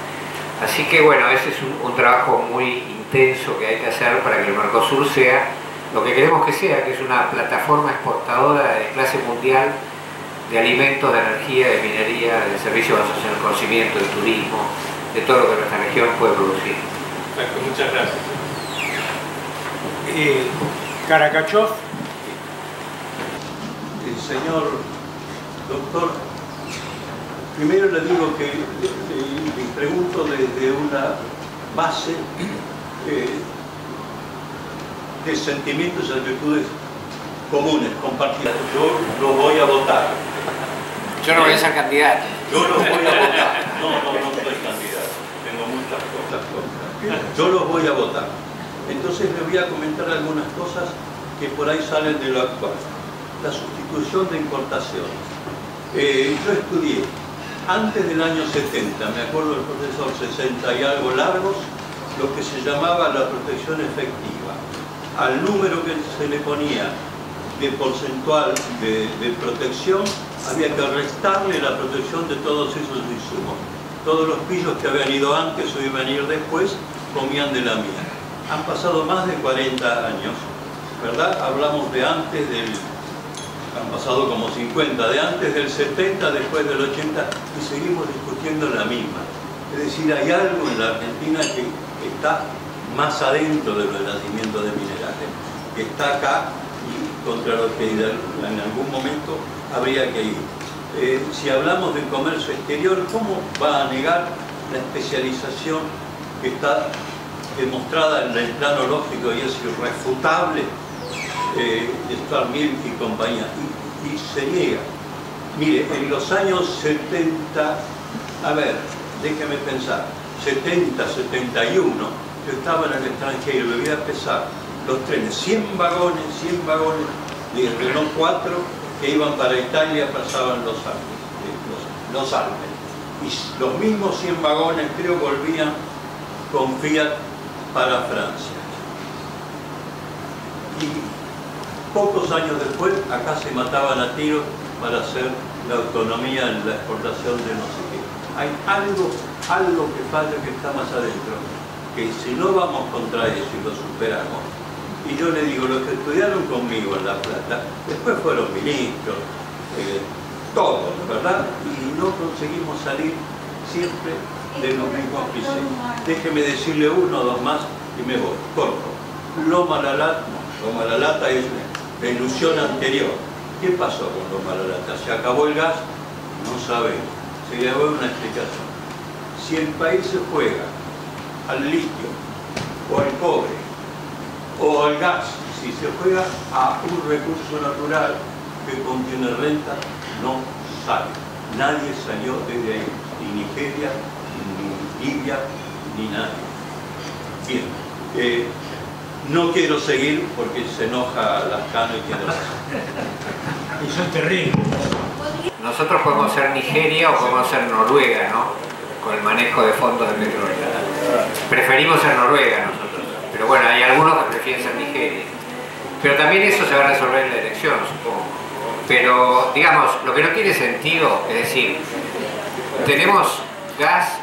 Así que bueno, ese es un trabajo muy intenso que hay que hacer para que el Mercosur sea lo que queremos que sea, que es una plataforma exportadora de clase mundial de alimentos, de energía, de minería, de servicios basados en el conocimiento, de turismo, de todo lo que nuestra región puede producir. Perfecto, muchas gracias. Karakachov. Señor doctor, primero le digo que le pregunto desde una base de sentimientos y actitudes comunes, compartidas. Yo lo voy a votar. Yo no voy a ser candidato. Yo los voy a votar. No soy candidato. Tengo muchas cosas. Yo los voy a votar. Entonces le voy a comentar algunas cosas que por ahí salen de lo actual. La sustitución de importaciones. Yo estudié antes del año 70, me acuerdo del profesor 60 y algo largos, lo que se llamaba la protección efectiva. Al número que se le ponía de porcentual de protección, había que restarle la protección de todos esos insumos. Todos los pillos que habían ido antes o iban a ir después, comían de la mía. Han pasado más de 40 años, ¿verdad? Hablamos de antes del... Han pasado como 50, de antes del 70, después del 80, y seguimos discutiendo la misma. Es decir, hay algo en la Argentina que está más adentro de los yacimientos de minerales, que está acá y contra lo que en algún momento habría que ir. Si hablamos del comercio exterior, ¿cómo va a negar la especialización que está demostrada en el plano lógico y es irrefutable Starmil y compañía, y se niega. Mire, en los años 70, a ver, déjeme pensar, 70, 71, yo estaba en el extranjero, le voy a pesar los trenes, 100 vagones de Renault 4 que iban para Italia, pasaban los Alpes. Y los mismos 100 vagones, creo, volvían con Fiat para Francia. Y pocos años después, acá se mataban a tiros para hacer la autonomía en la exportación de no sé qué. Hay algo que falla, que está más adentro, que si no vamos contra eso y lo superamos, y yo le digo, los que estudiaron conmigo en La Plata, después fueron ministros, todos, ¿verdad? Y no conseguimos salir siempre de los mismos pisos. Déjeme decirle uno o dos más y me voy, corto. Loma La Lata es la ilusión anterior. ¿Qué pasó con Loma La Lata? ¿Se acabó el gas? No sabemos. Se le da una explicación. Si el país se juega al litio, o al cobre, o al gas, si se juega a un recurso natural que contiene renta, no sale. Nadie salió desde ahí, ni Nigeria, ni Libia, ni nadie. Bien, no quiero seguir porque se enoja Lascano y tiene razón. Y son terribles. Nosotros podemos ser Nigeria o podemos ser Noruega, ¿no? Con el manejo de fondos de petróleo. Preferimos ser Noruega nosotros, pero bueno, hay algunos que prefieren ser Nigeria. Pero también eso se va a resolver en la elección, supongo. Pero, digamos, lo que no tiene sentido, es decir, tenemos gas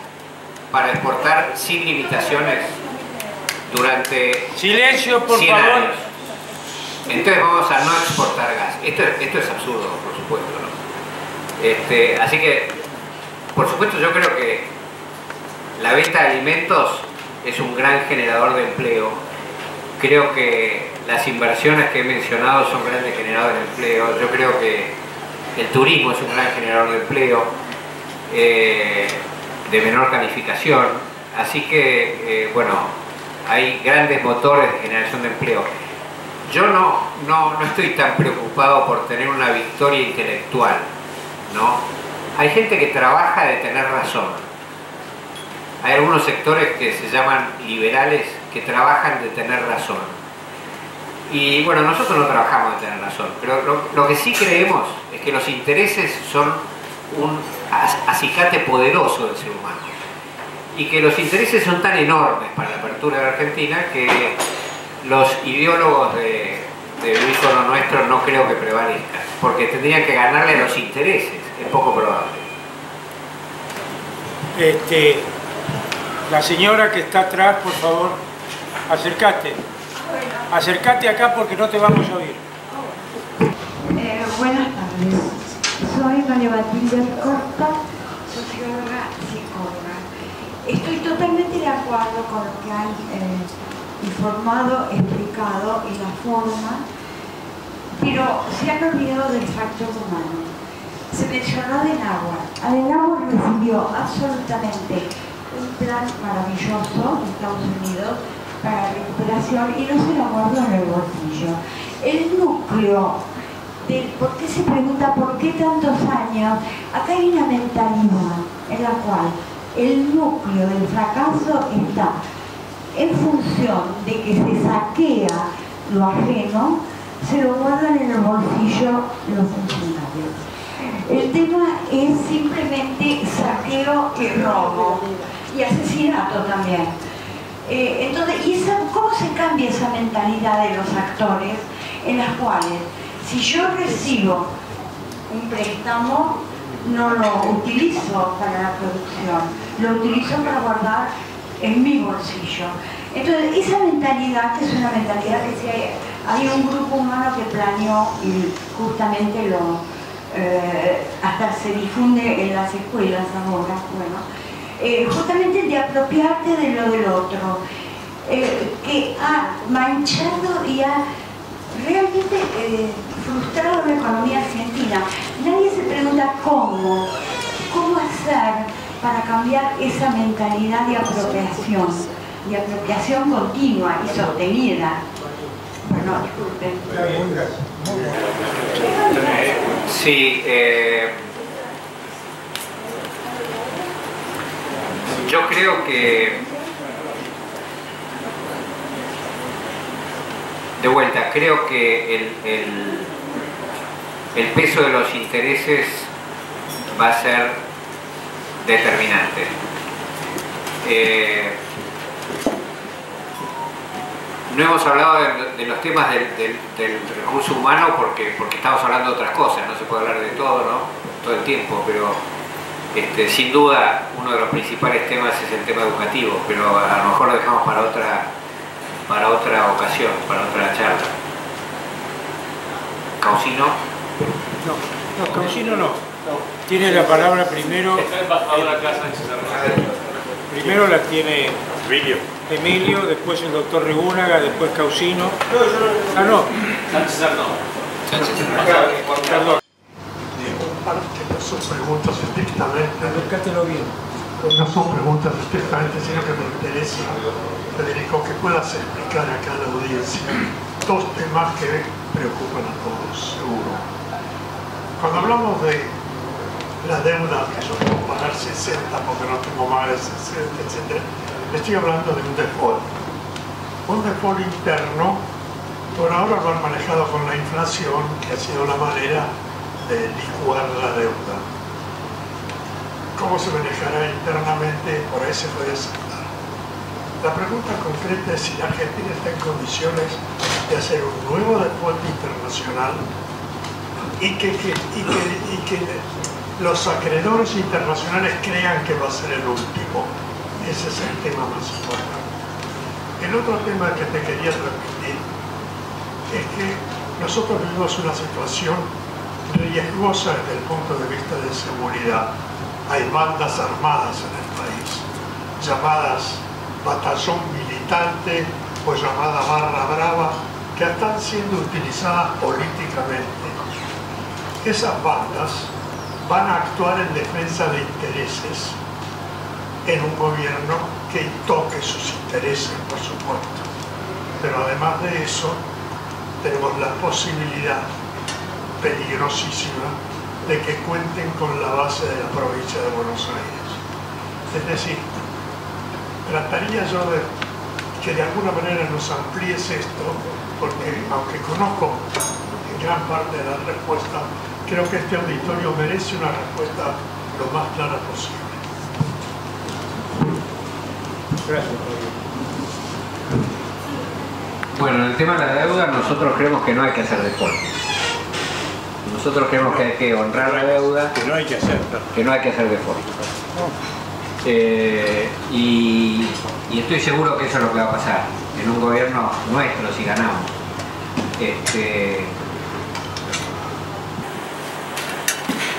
para exportar sin limitaciones durante Silencio, por 100 favor. años. Entonces vamos a no exportar gas. Esto es absurdo, por supuesto, ¿no? Así que, por supuesto, yo creo que la venta de alimentos es un gran generador de empleo. Creo que las inversiones que he mencionado son grandes generadores de empleo. Yo creo que el turismo es un gran generador de empleo, de menor calificación. Así que, bueno, hay grandes motores de generación de empleo. Yo no estoy tan preocupado por tener una victoria intelectual, ¿no? Hay gente que trabaja de tener razón. Hay algunos sectores que se llaman liberales que trabajan de tener razón. Y bueno, nosotros no trabajamos de tener razón, pero lo que sí creemos es que los intereses son un acicate poderoso del ser humano. Y que los intereses son tan enormes para la apertura de la Argentina que los ideólogos de vivir con lo nuestro no creo que prevalezcan, porque tendrían que ganarle a los intereses, es poco probable. La señora que está atrás, por favor, acércate. Acércate acá porque no te vamos a oír. Buenas tardes. Soy María Matilde Costa, socióloga, psicóloga. Estoy totalmente de acuerdo con lo que han informado, explicado y la forma, pero se han olvidado del factor humano. Se mencionó de Adenauer. Adenauer recibió absolutamente un plan maravilloso de Estados Unidos para recuperación y no se lo guardó en el bolsillo. El núcleo ¿por qué se pregunta por qué tantos años? Acá hay una mentalidad en la cual el núcleo del fracaso está en función de que se saquea lo ajeno, se lo guardan en el bolsillo los funcionarios. El tema es simplemente saqueo y robo y asesinato también. Entonces, ¿cómo se cambia esa mentalidad de los actores en las cuales si yo recibo un préstamo no lo utilizo para la producción, lo utilizo para guardar en mi bolsillo? Entonces, esa mentalidad, que es una mentalidad que hay un grupo humano que planeó y justamente hasta se difunde en las escuelas ahora, bueno, justamente de apropiarte de lo del otro, que ha manchado y ha realmente frustrado la economía argentina. Nadie se pregunta cómo hacer para cambiar esa mentalidad de apropiación continua y sostenida. Bueno, No, disculpen. Sí, yo creo que, de vuelta, creo que el peso de los intereses va a ser determinante. No hemos hablado de los temas del recurso humano porque estamos hablando de otras cosas, no se puede hablar de todo, ¿no? Todo el tiempo, pero sin duda uno de los principales temas es el tema educativo, pero a lo mejor lo dejamos para otra ocasión, para otra charla. ¿Causino? No, Causino no. Tiene la palabra primero. Está embajador acá, Sánchez Armada. Primero la tiene Emilio, después el doctor Regúnaga, después Causino. Ah, no. Sánchez Armada. Perdón. No son preguntas estrictamente. Acércatelo bien. No son preguntas estrictamente, sino que me interesa, Federico, que puedas explicar acá a la audiencia dos temas que preocupan a todos, seguro. Cuando hablamos de la deuda, que yo puedo pagar 60 porque no tengo más de 60, etc., estoy hablando de un default. Un default interno, por ahora lo han manejado con la inflación, que ha sido la manera de licuar la deuda. ¿Cómo se manejará internamente? Por ahí se puede aceptar. La pregunta concreta es si la Argentina está en condiciones de hacer un nuevo default internacional y que los acreedores internacionales crean que va a ser el último. Ese es el tema más importante. El otro tema que te quería transmitir es que nosotros vivimos una situación riesgosa desde el punto de vista de seguridad. Hay bandas armadas en el país, llamadas batallón militante o llamada barra brava, que están siendo utilizadas políticamente. Esas bandas van a actuar en defensa de intereses en un gobierno que toque sus intereses, por supuesto. Pero además de eso, tenemos la posibilidad peligrosísima de que cuenten con la base de la provincia de Buenos Aires. Es decir, trataría yo de que de alguna manera nos amplíes esto, porque aunque conozco en gran parte de la respuesta, creo que este auditorio merece una respuesta lo más clara posible. Gracias, Bueno, en el tema de la deuda, nosotros creemos que no hay que hacer default. Nosotros creemos que hay que honrar la deuda. Que no hay que hacer. Que no hay que hacer default. Y estoy seguro que eso es lo que va a pasar en un gobierno nuestro si ganamos.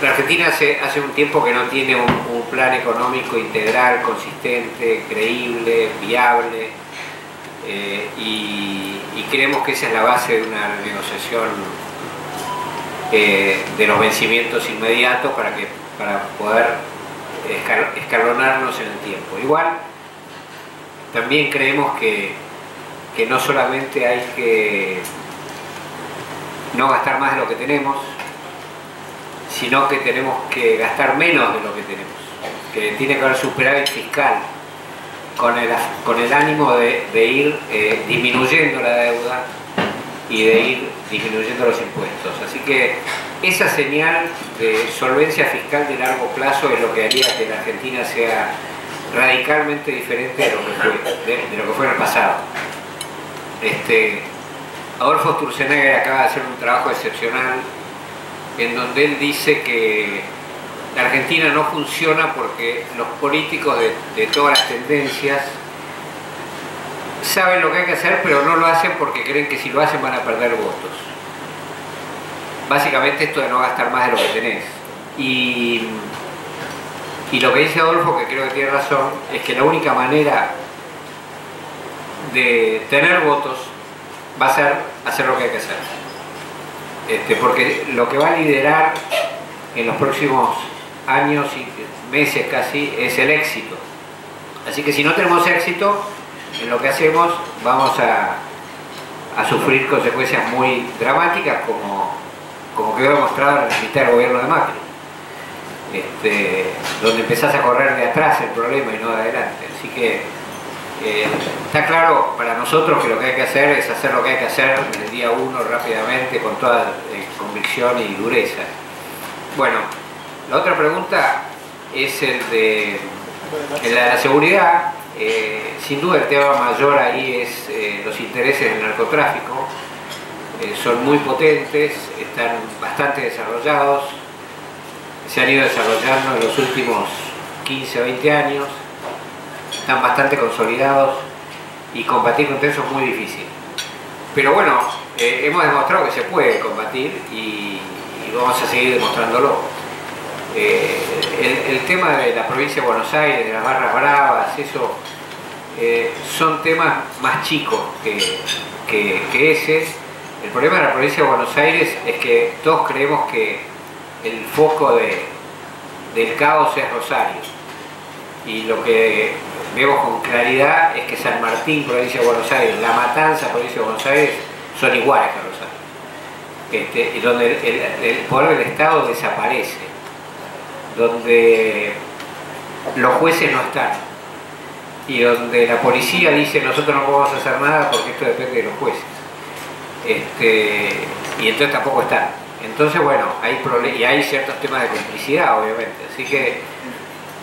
La Argentina hace un tiempo que no tiene un plan económico integral, consistente, creíble, viable, y creemos que esa es la base de una negociación de los vencimientos inmediatos para poder escalonarnos en el tiempo. Igual, también creemos que no solamente hay que no gastar más de lo que tenemos, sino que tenemos que gastar menos de lo que tenemos, que tiene que haber superávit fiscal con el ánimo de ir disminuyendo la deuda y de ir disminuyendo los impuestos. Así que esa señal de solvencia fiscal de largo plazo es lo que haría que la Argentina sea radicalmente diferente de lo que fue en el pasado. Adolfo Sturzenegger acaba de hacer un trabajo excepcional en donde él dice que la Argentina no funciona porque los políticos de todas las tendencias saben lo que hay que hacer, pero no lo hacen porque creen que si lo hacen van a perder votos. Básicamente esto de no gastar más de lo que tenés. Y lo que dice Adolfo, que creo que tiene razón, es que la única manera de tener votos va a ser hacer lo que hay que hacer. Porque lo que va a liderar en los próximos años y meses casi es el éxito. Así que si no tenemos éxito en lo que hacemos, vamos a a sufrir consecuencias muy dramáticas como quedó demostrado en la mitad del gobierno de Macri, donde empezás a correr de atrás el problema y no de adelante. Así que está claro para nosotros que lo que hay que hacer es hacer lo que hay que hacer en el día 1 rápidamente, con toda convicción y dureza. Bueno, la otra pregunta es el de la seguridad. Sin duda el tema mayor ahí es los intereses del narcotráfico. Son muy potentes, están bastante desarrollados, se han ido desarrollando en los últimos 15 o 20 años, están bastante consolidados y combatir contra eso es muy difícil. Pero bueno, hemos demostrado que se puede combatir y vamos a seguir demostrándolo. El tema de la provincia de Buenos Aires, de las barras bravas, eso son temas más chicos que ese. El problema de la provincia de Buenos Aires es que todos creemos que el foco del caos es Rosario. Y lo que vemos con claridad es que San Martín, provincia de Buenos Aires, La Matanza, provincia de Buenos Aires, son iguales que Rosario. Y donde el poder del Estado desaparece, donde los jueces no están, y donde la policía dice nosotros no podemos hacer nada porque esto depende de los jueces. Y entonces tampoco están. Entonces, bueno, y hay ciertos temas de complicidad, obviamente. Así que,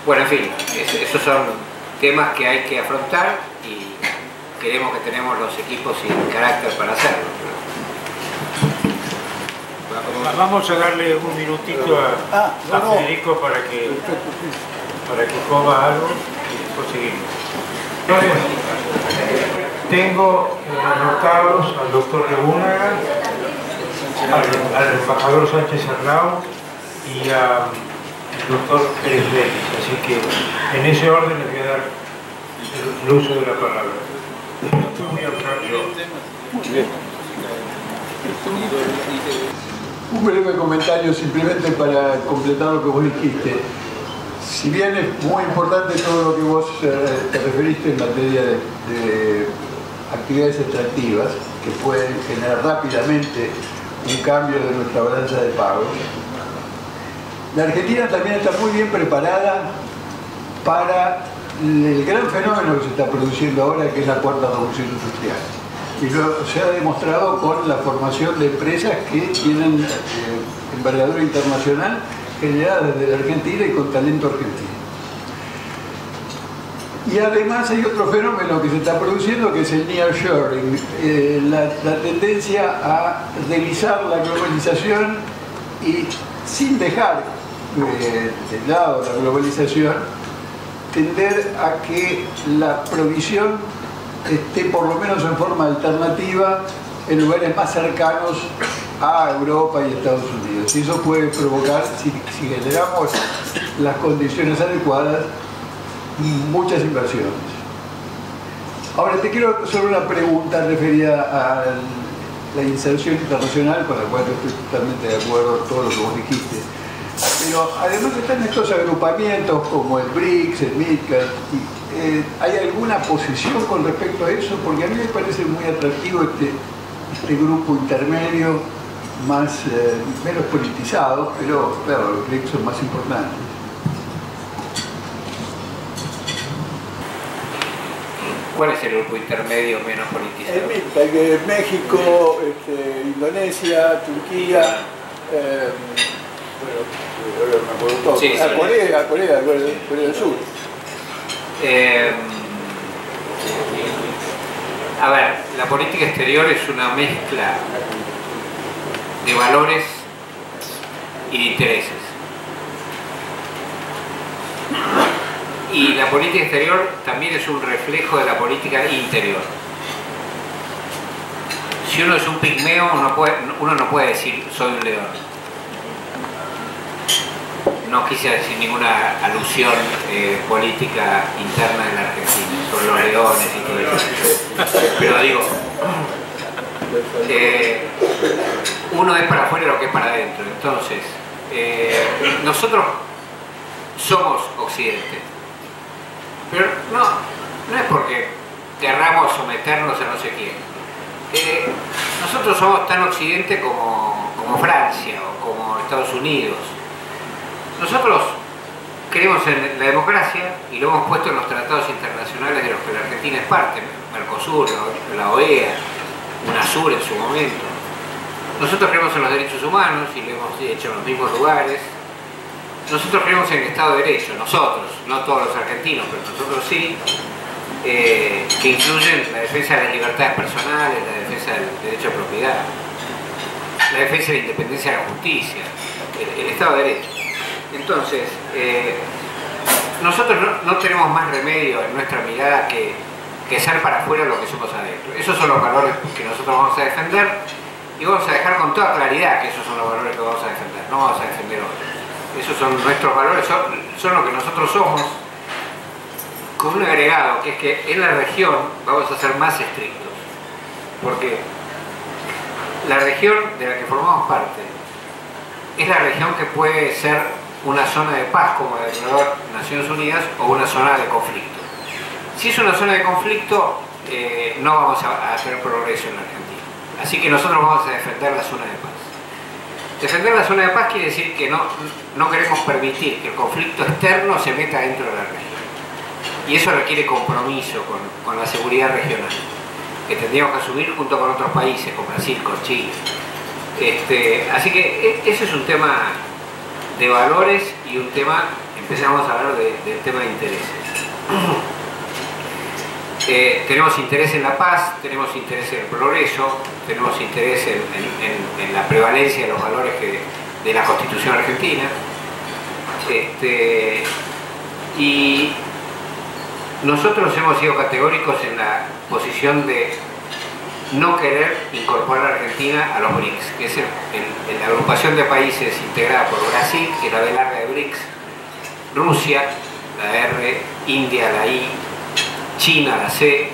bueno, en fin, esos son temas que hay que afrontar y creemos que tenemos los equipos y el carácter para hacerlo. Vamos a darle un minutito a Federico para que coma algo y después seguimos. Tengo anotados al doctor Lebúnaga, al embajador Sánchez Arnau y al doctor Pérez Vélez, así que en ese orden les voy a dar el uso de la palabra. Estoy muy abstracto. Muy bien. Un breve comentario simplemente para completar lo que vos dijiste. Si bien es muy importante todo lo que vos te referiste en materia de actividades extractivas que pueden generar rápidamente un cambio de nuestra balanza de pagos, la Argentina también está muy bien preparada para el gran fenómeno que se está produciendo ahora, que es la cuarta revolución industrial. Y se ha demostrado con la formación de empresas que tienen envergadura internacional generada desde la Argentina y con talento argentino. Y además hay otro fenómeno que se está produciendo, que es el nearshoring, la tendencia a revisar la globalización y sin dejar de lado la globalización, tender a que la provisión esté por lo menos en forma alternativa en lugares más cercanos a Europa y Estados Unidos. Y eso puede provocar, si generamos las condiciones adecuadas, muchas inversiones. Ahora te quiero hacer una pregunta referida a la inserción internacional, con la cual estoy totalmente de acuerdo con todo lo que vos dijiste. Pero además están estos agrupamientos como el BRICS, el MidCat, ¿hay alguna posición con respecto a eso? Porque a mí me parece muy atractivo este grupo intermedio, menos politizado, pero claro, los BRICS son más importantes. ¿Cuál es el grupo intermedio menos politizado? El MidCat, México, Indonesia, Turquía, bueno, me acuerdo todo. Sí, sí. Corea del Sur. A ver, la política exterior es una mezcla de valores y de intereses. Y la política exterior también es un reflejo de la política interior. Si uno es un pigmeo, uno no puede decir soy un león. No quise decir ninguna alusión política interna de la Argentina, sobre los leones y todo eso. Pero digo, uno es para afuera lo que es para adentro. Entonces, nosotros somos Occidente. Pero no es porque querramos someternos a no sé quién. Nosotros somos tan occidente como Francia o como Estados Unidos. Nosotros creemos en la democracia y lo hemos puesto en los tratados internacionales de los que la Argentina es parte, Mercosur, la OEA, UNASUR en su momento. Nosotros creemos en los derechos humanos y lo hemos hecho en los mismos lugares. Nosotros creemos en el Estado de Derecho, nosotros, no todos los argentinos, pero nosotros sí, que incluyen la defensa de las libertades personales, la defensa del derecho a propiedad, la defensa de la independencia de la justicia, el Estado de Derecho. Entonces, nosotros no tenemos más remedio en nuestra mirada que ser para afuera lo que somos adentro. Esos son los valores que nosotros vamos a defender y vamos a dejar con toda claridad que esos son los valores que vamos a defender, no vamos a defender otros. Esos son nuestros valores, son lo que nosotros somos, con un agregado, que es que en la región vamos a ser más estrictos, porque la región de la que formamos parte es la región que puede ser una zona de paz, como declaró Naciones Unidas, o una zona de conflicto. Si es una zona de conflicto, no vamos a tener progreso en la Argentina. Así que nosotros vamos a defender la zona de paz. Defender la zona de paz quiere decir que no queremos permitir que el conflicto externo se meta dentro de la región. Y eso requiere compromiso con la seguridad regional, que tendríamos que asumir junto con otros países, con Brasil, con Chile. Así que ese es un tema de valores y un tema, empezamos a hablar del tema de intereses. Tenemos interés en la paz, tenemos interés en el progreso, tenemos interés en la prevalencia de los valores de la Constitución argentina. Y nosotros hemos sido categóricos en la posición de no querer incorporar a Argentina a los BRICS, que es la agrupación de países integrada por Brasil, que es la B larga de BRICS, Rusia, la R, India, la I, China, la C,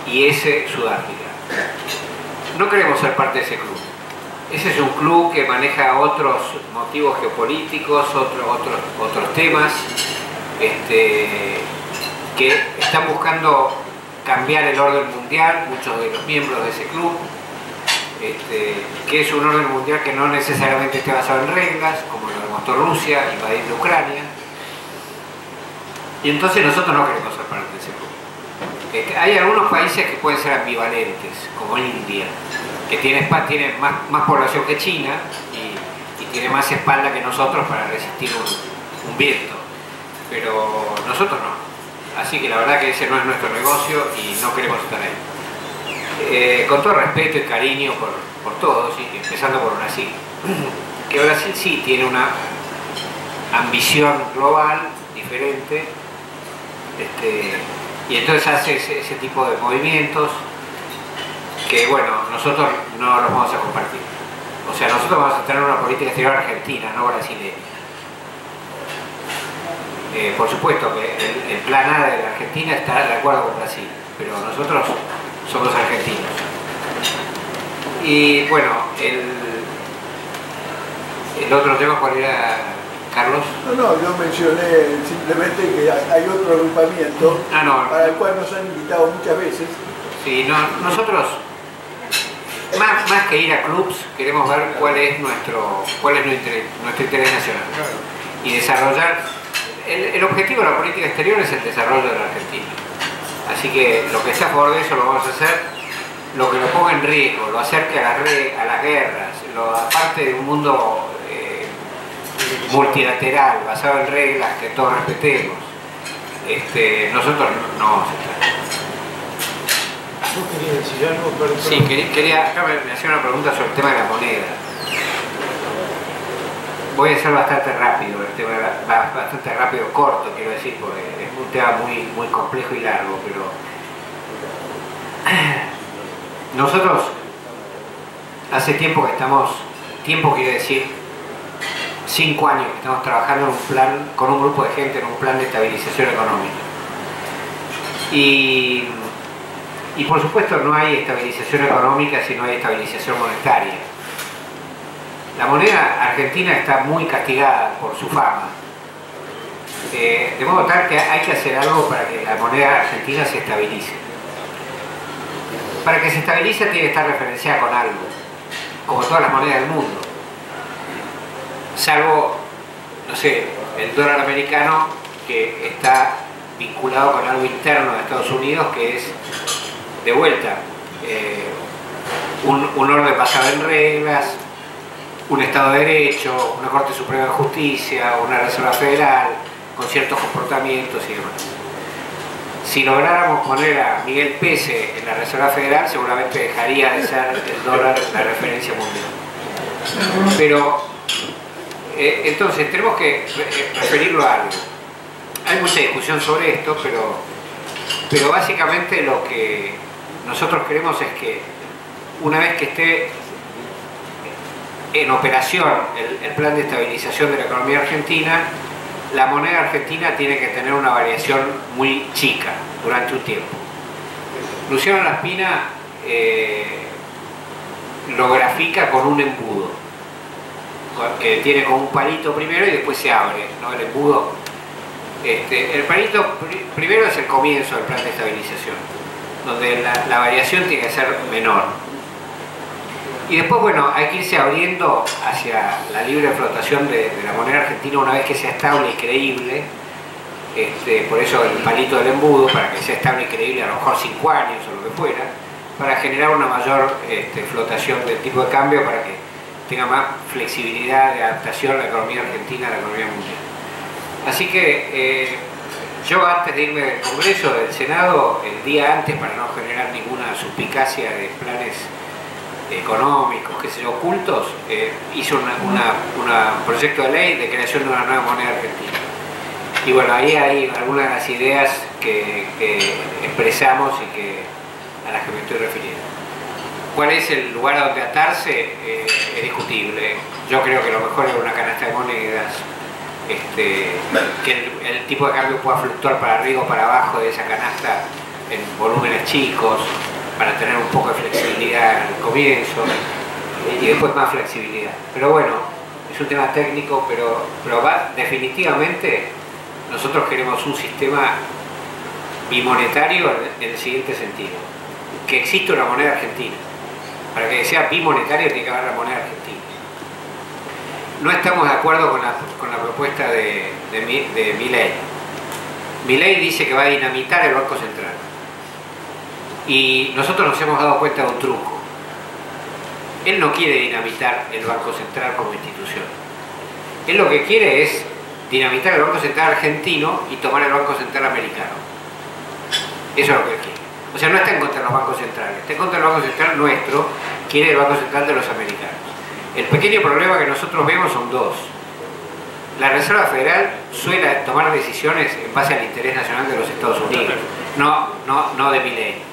y S, Sudáfrica. No queremos ser parte de ese club. Ese es un club que maneja otros motivos geopolíticos, otros temas, que están buscando cambiar el orden mundial, muchos de los miembros de ese club, que es un orden mundial que no necesariamente esté basado en reglas, como lo demostró Rusia, invadir Ucrania. Y entonces nosotros no queremos ser parte de ese club. Hay algunos países que pueden ser ambivalentes, como India, que tiene más población que China y tiene más espalda que nosotros para resistir un viento, pero nosotros no. Así que la verdad que ese no es nuestro negocio y no queremos estar ahí. Con todo respeto y cariño por todos, y empezando por Brasil, que Brasil sí tiene una ambición global diferente, y entonces hace ese tipo de movimientos que, bueno, nosotros no los vamos a compartir. O sea, nosotros vamos a tener una política exterior argentina, no brasileña. Por supuesto que el plan A de la Argentina está de acuerdo con Brasil, pero nosotros somos argentinos. Y bueno, el otro tema, ¿cuál era, Carlos? No, yo mencioné simplemente que hay otro agrupamiento para el cual nos han invitado muchas veces. Sí, nosotros, más que ir a clubs, queremos ver cuál es nuestro interés nacional y desarrollar. El objetivo de la política exterior es el desarrollo de la Argentina. Así que lo que esté a favor de eso lo vamos a hacer. Lo que lo ponga en riesgo, lo acerque a las guerras, aparte de un mundo multilateral, basado en reglas que todos respetemos, nosotros no vamos a estar. ¿Yo quería decir algo? Pero... Sí, acá me hacía una pregunta sobre el tema de la moneda. Voy a ser bastante rápido, el tema bastante rápido, corto, quiero decir, porque es un tema muy complejo y largo, pero nosotros hace tiempo que estamos, quiere decir 5 años que estamos trabajando en un plan, con un grupo de gente, en un plan de estabilización económica. Y por supuesto no hay estabilización económica si no hay estabilización monetaria. La moneda argentina está muy castigada por su fama. De modo tal que hay que hacer algo para que la moneda argentina se estabilice. para que se estabilice tiene que estar referenciada con algo, como todas las monedas del mundo. Salvo, no sé, el dólar americano, que está vinculado con algo interno de Estados Unidos, que es, de vuelta, un orden basado en reglas, un Estado de Derecho, una Corte Suprema de Justicia, una Reserva Federal, con ciertos comportamientos y demás. Si lográramos poner a Miguel Pese en la Reserva Federal, seguramente dejaría de ser el dólar la referencia mundial. Pero, entonces, tenemos que referirlo a algo. Hay mucha discusión sobre esto, pero básicamente lo que nosotros queremos es que una vez que esté en operación el plan de estabilización de la economía argentina, la moneda argentina tiene que tener una variación muy chica durante un tiempo. Luciano Laspina lo grafica con un embudo, que tiene como un palito primero y después se abre, ¿no? El embudo. El palito primero es el comienzo del plan de estabilización, donde la variación tiene que ser menor. Y después, bueno, hay que irse abriendo hacia la libre flotación de la moneda argentina una vez que sea estable y creíble. Por eso el palito del embudo, para que sea estable y creíble a lo mejor 5 años o lo que fuera, para generar una mayor flotación del tipo de cambio, para que tenga más flexibilidad de adaptación la economía argentina a la economía mundial. Así que yo, antes de irme del Congreso, del Senado, el día antes, para no generar ninguna suspicacia de planes económicos, qué sé yo, ocultos, hizo un proyecto de ley de creación de una nueva moneda argentina. Y bueno, ahí hay algunas de las ideas que expresamos y a las que me estoy refiriendo. ¿Cuál es el lugar a donde atarse? Es discutible. Yo creo que lo mejor es una canasta de monedas, que el tipo de cambio pueda fluctuar para arriba o para abajo de esa canasta en volúmenes chicos, para tener un poco de flexibilidad al comienzo y después más flexibilidad. Pero bueno, es un tema técnico, pero definitivamente nosotros queremos un sistema bimonetario en el siguiente sentido: que existe una moneda argentina. Para que sea bimonetario tiene que haber la moneda argentina. No estamos de acuerdo con la propuesta de Milei. Milei dice que va a dinamitar el Banco Central. Y nosotros nos hemos dado cuenta de un truco. Él no quiere dinamitar el Banco Central como institución. Él lo que quiere es dinamitar el Banco Central argentino y tomar el Banco Central americano. Eso es lo que él quiere. O sea, no está en contra de los bancos centrales, está en contra del Banco Central nuestro, quiere el Banco Central de los americanos. El pequeño problema que nosotros vemos son dos. La Reserva Federal suele tomar decisiones en base al interés nacional de los Estados Unidos, no de Milei.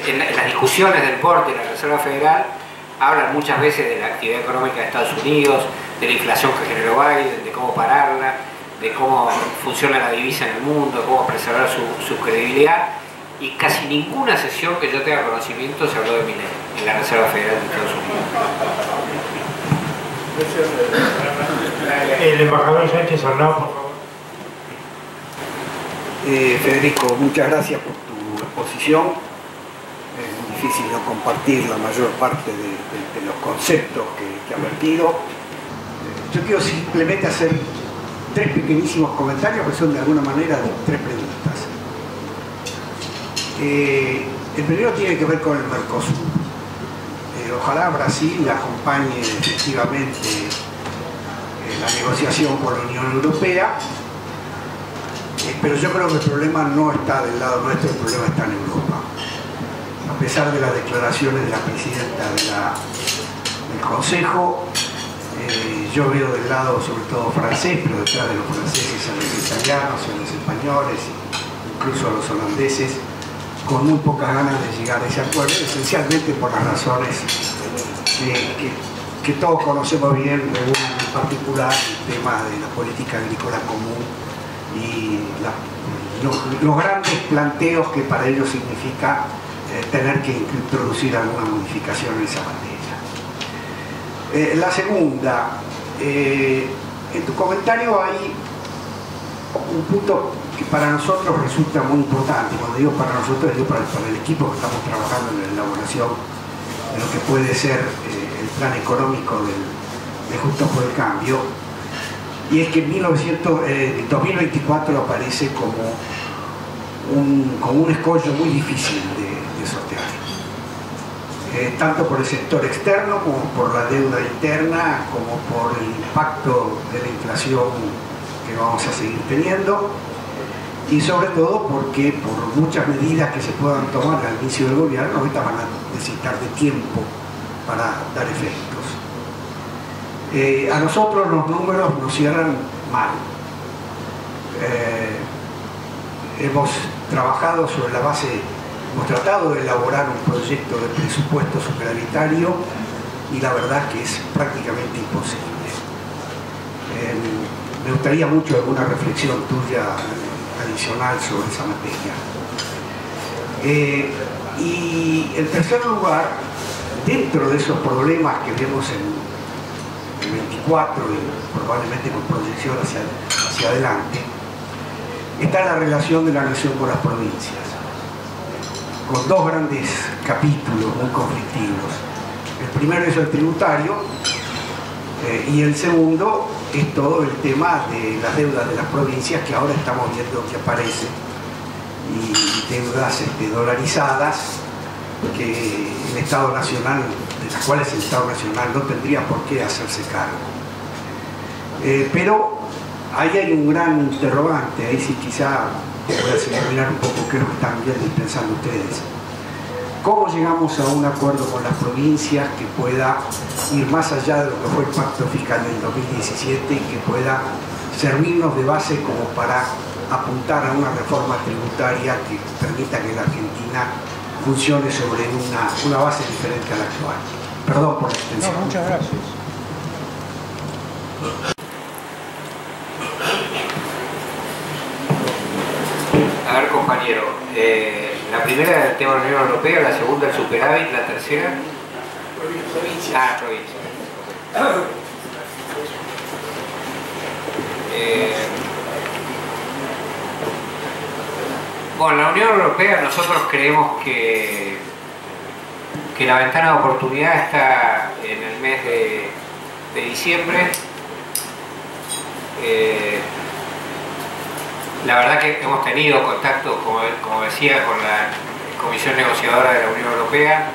En las discusiones del board de la Reserva Federal hablan muchas veces de la actividad económica de Estados Unidos, de la inflación que generó Biden, de cómo pararla, de cómo funciona la divisa en el mundo, de cómo preservar su credibilidad, y casi ninguna sesión que yo tenga conocimiento se habló de Milei en la Reserva Federal de Estados Unidos. El embajador Sánchez Arnau, por favor. Federico, muchas gracias por tu exposición. Es muy difícil no compartir la mayor parte de los conceptos que ha vertido. Yo quiero simplemente hacer 3 pequeñísimos comentarios que son de alguna manera 3 preguntas. El primero tiene que ver con el Mercosur. Ojalá Brasil acompañe efectivamente la negociación con la Unión Europea, pero yo creo que el problema no está del lado nuestro, el problema está en Europa. A pesar de las declaraciones de la presidenta del Consejo, yo veo del lado sobre todo francés, pero detrás de los franceses a los italianos, a los españoles, incluso a los holandeses, con muy pocas ganas de llegar a ese acuerdo, esencialmente por las razones que todos conocemos bien, en particular el tema de la política agrícola común y los grandes planteos que para ellos significa tener que introducir alguna modificación en esa materia. La segunda, en tu comentario hay un punto que para nosotros resulta muy importante. Cuando digo para nosotros, digo para el equipo que estamos trabajando en la elaboración de lo que puede ser el plan económico de Juntos por el Cambio, y es que en 2024 aparece como un escollo muy difícil de sortear. Tanto por el sector externo como por la deuda interna, como por el impacto de la inflación que vamos a seguir teniendo, y sobre todo porque por muchas medidas que se puedan tomar al inicio del gobierno, ahorita van a necesitar de tiempo para dar efectos. A nosotros los números nos cierran mal. Hemos trabajado sobre la base, hemos tratado de elaborar un proyecto de presupuesto superavitario y la verdad que es prácticamente imposible. Me gustaría mucho alguna reflexión tuya adicional sobre esa materia. Y en tercer lugar, dentro de esos problemas que vemos en el 24 y probablemente con proyección hacia adelante, está la relación de la nación con las provincias, con dos grandes capítulos muy conflictivos. El primero es el tributario y el segundo es todo el tema de las deudas de las provincias, que ahora estamos viendo que aparecen, y deudas dolarizadas que el Estado Nacional, de las cuales el Estado Nacional no tendría por qué hacerse cargo. Pero ahí hay un gran interrogante, ahí sí quizá voy a señalar un poco qué es lo que están viendo y pensando ustedes. ¿Cómo llegamos a un acuerdo con las provincias que pueda ir más allá de lo que fue el pacto fiscal del 2017 y que pueda servirnos de base como para apuntar a una reforma tributaria que permita que la Argentina funcione sobre una base diferente a la actual? Perdón por la extensión. No, muchas gracias. A ver, compañero, la primera el tema de la Unión Europea, la segunda el superávit, la tercera provincia. Ah, provincia. Bueno, la Unión Europea, nosotros creemos que la ventana de oportunidad está en el mes de diciembre. La verdad que hemos tenido contacto, como decía, con la Comisión Negociadora de la Unión Europea.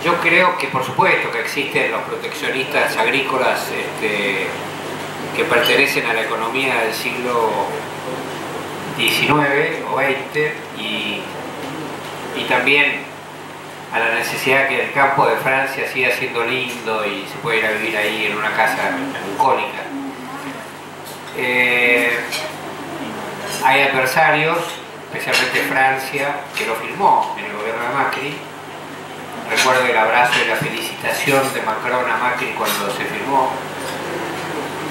Yo creo que, por supuesto, que existen los proteccionistas agrícolas que pertenecen a la economía del siglo XIX o XX y también a la necesidad que el campo de Francia siga siendo lindo y se pueda ir a vivir ahí en una casa bucólica. Hay adversarios, especialmente Francia, que lo firmó en el gobierno de Macri. Recuerdo el abrazo y la felicitación de Macron a Macri cuando se firmó.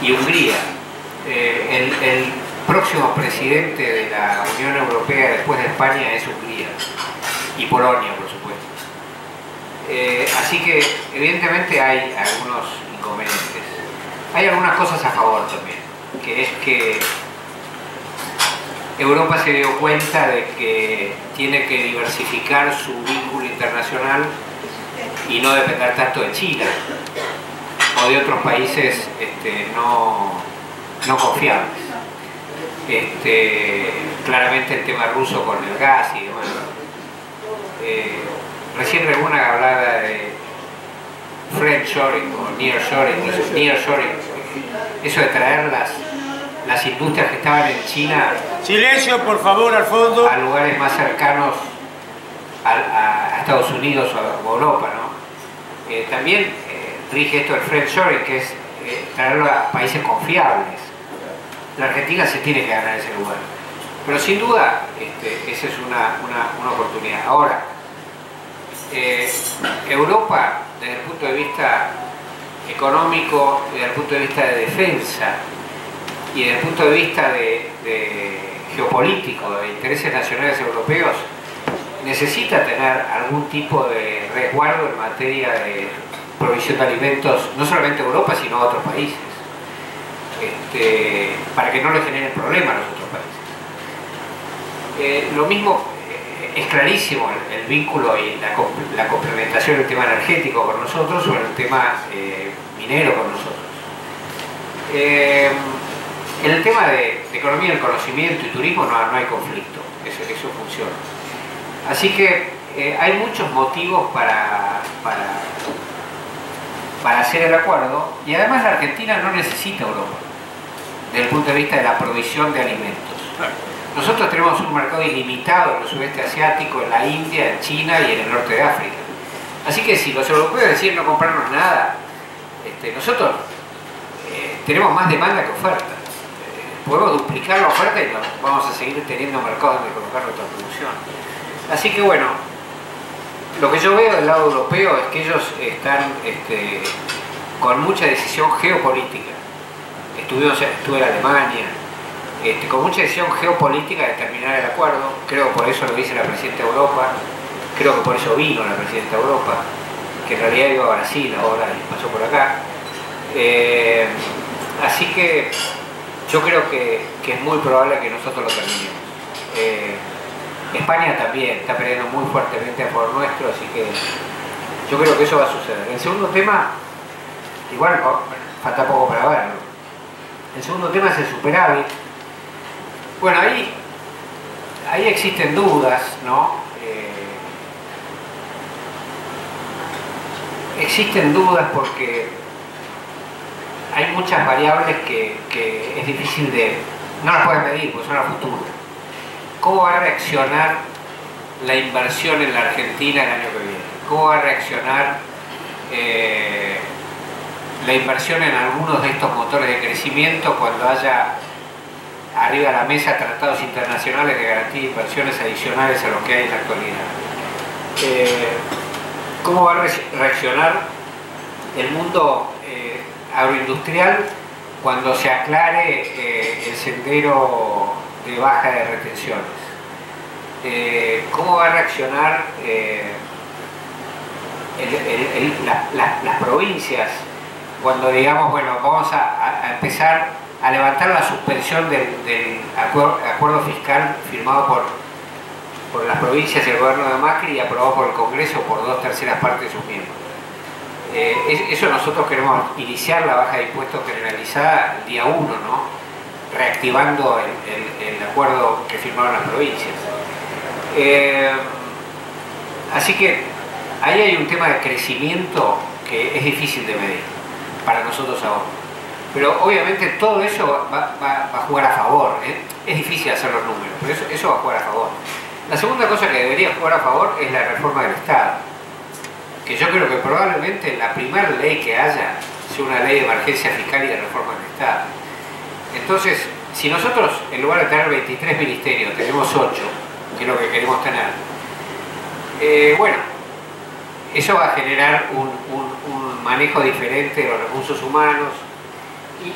Y Hungría. El próximo presidente de la Unión Europea después de España es Hungría. Y Polonia, por supuesto. Así que evidentemente hay algunos inconvenientes. Hay algunas cosas a favor también, que es que Europa se dio cuenta de que tiene que diversificar su vínculo internacional y no depender tanto de China o de otros países no confiables. Claramente el tema ruso con el gas y demás. Recién alguna hablaba de friendshoring o nearshoring, eso de traer las industrias que estaban en China. Silencio, por favor, al fondo. A lugares más cercanos a Estados Unidos o a Europa, ¿no? También rige esto del friendshoring, que es traerlo a países confiables. La Argentina se tiene que ganar ese lugar. Pero sin duda, esa es una oportunidad. Ahora, Europa, desde el punto de vista económico, desde el punto de vista de defensa y desde el punto de vista de geopolítico, de intereses nacionales europeos, necesita tener algún tipo de resguardo en materia de provisión de alimentos, no solamente a Europa, sino a otros países, para que no le generen problemas a los otros países. Lo mismo, es clarísimo el vínculo y la complementación del tema energético con nosotros o el tema minero con nosotros. En el tema de economía del conocimiento y turismo no hay conflicto, eso funciona. Así que hay muchos motivos para hacer el acuerdo, y además la Argentina no necesita Europa desde el punto de vista de la provisión de alimentos. Nosotros tenemos un mercado ilimitado en el sudeste asiático, en la India, en China y en el norte de África. Así que si los europeos deciden no comprarnos nada, nosotros tenemos más demanda que oferta. Podemos duplicar la oferta y vamos a seguir teniendo mercados donde colocar nuestra producción. Así que bueno, lo que yo veo del lado europeo es que ellos están con mucha decisión geopolítica. Estuve en Alemania, con mucha decisión geopolítica de terminar el acuerdo. Creo que por eso lo dice la Presidenta de Europa, creo que por eso vino la Presidenta de Europa, que en realidad iba a Brasil ahora y pasó por acá. Así que yo creo que es muy probable que nosotros lo terminemos. España también está peleando muy fuertemente a favor nuestro, así que yo creo que eso va a suceder. El segundo tema, igual falta poco para verlo. El segundo tema es el superávit. Bueno, ahí existen dudas, ¿no? Existen dudas porque hay muchas variables que es difícil no las puedes medir, porque son a futuro. ¿Cómo va a reaccionar la inversión en la Argentina el año que viene? ¿Cómo va a reaccionar la inversión en algunos de estos motores de crecimiento cuando haya arriba de la mesa tratados internacionales de garantía de inversiones adicionales a lo que hay en la actualidad? ¿Cómo va a reaccionar el mundo agroindustrial cuando se aclare el sendero de baja de retenciones? ¿Cómo va a reaccionar las provincias cuando digamos, bueno, vamos a empezar a levantar la suspensión del acuerdo fiscal firmado por las provincias y el gobierno de Macri y aprobado por el Congreso por 2/3 partes de sus miembros? Eso nosotros queremos iniciar la baja de impuestos generalizada el día 1, ¿no? Reactivando el acuerdo que firmaron las provincias. Así que ahí hay un tema de crecimiento que es difícil de medir para nosotros ahora. Pero obviamente todo eso va a jugar a favor. Es difícil hacer los números, pero eso va a jugar a favor. La segunda cosa que debería jugar a favor es la reforma del Estado, que yo creo que probablemente la primera ley que haya sea una ley de emergencia fiscal y de reforma del Estado. Entonces, si nosotros en lugar de tener 23 ministerios tenemos 8, que es lo que queremos tener, bueno, eso va a generar un manejo diferente de los recursos humanos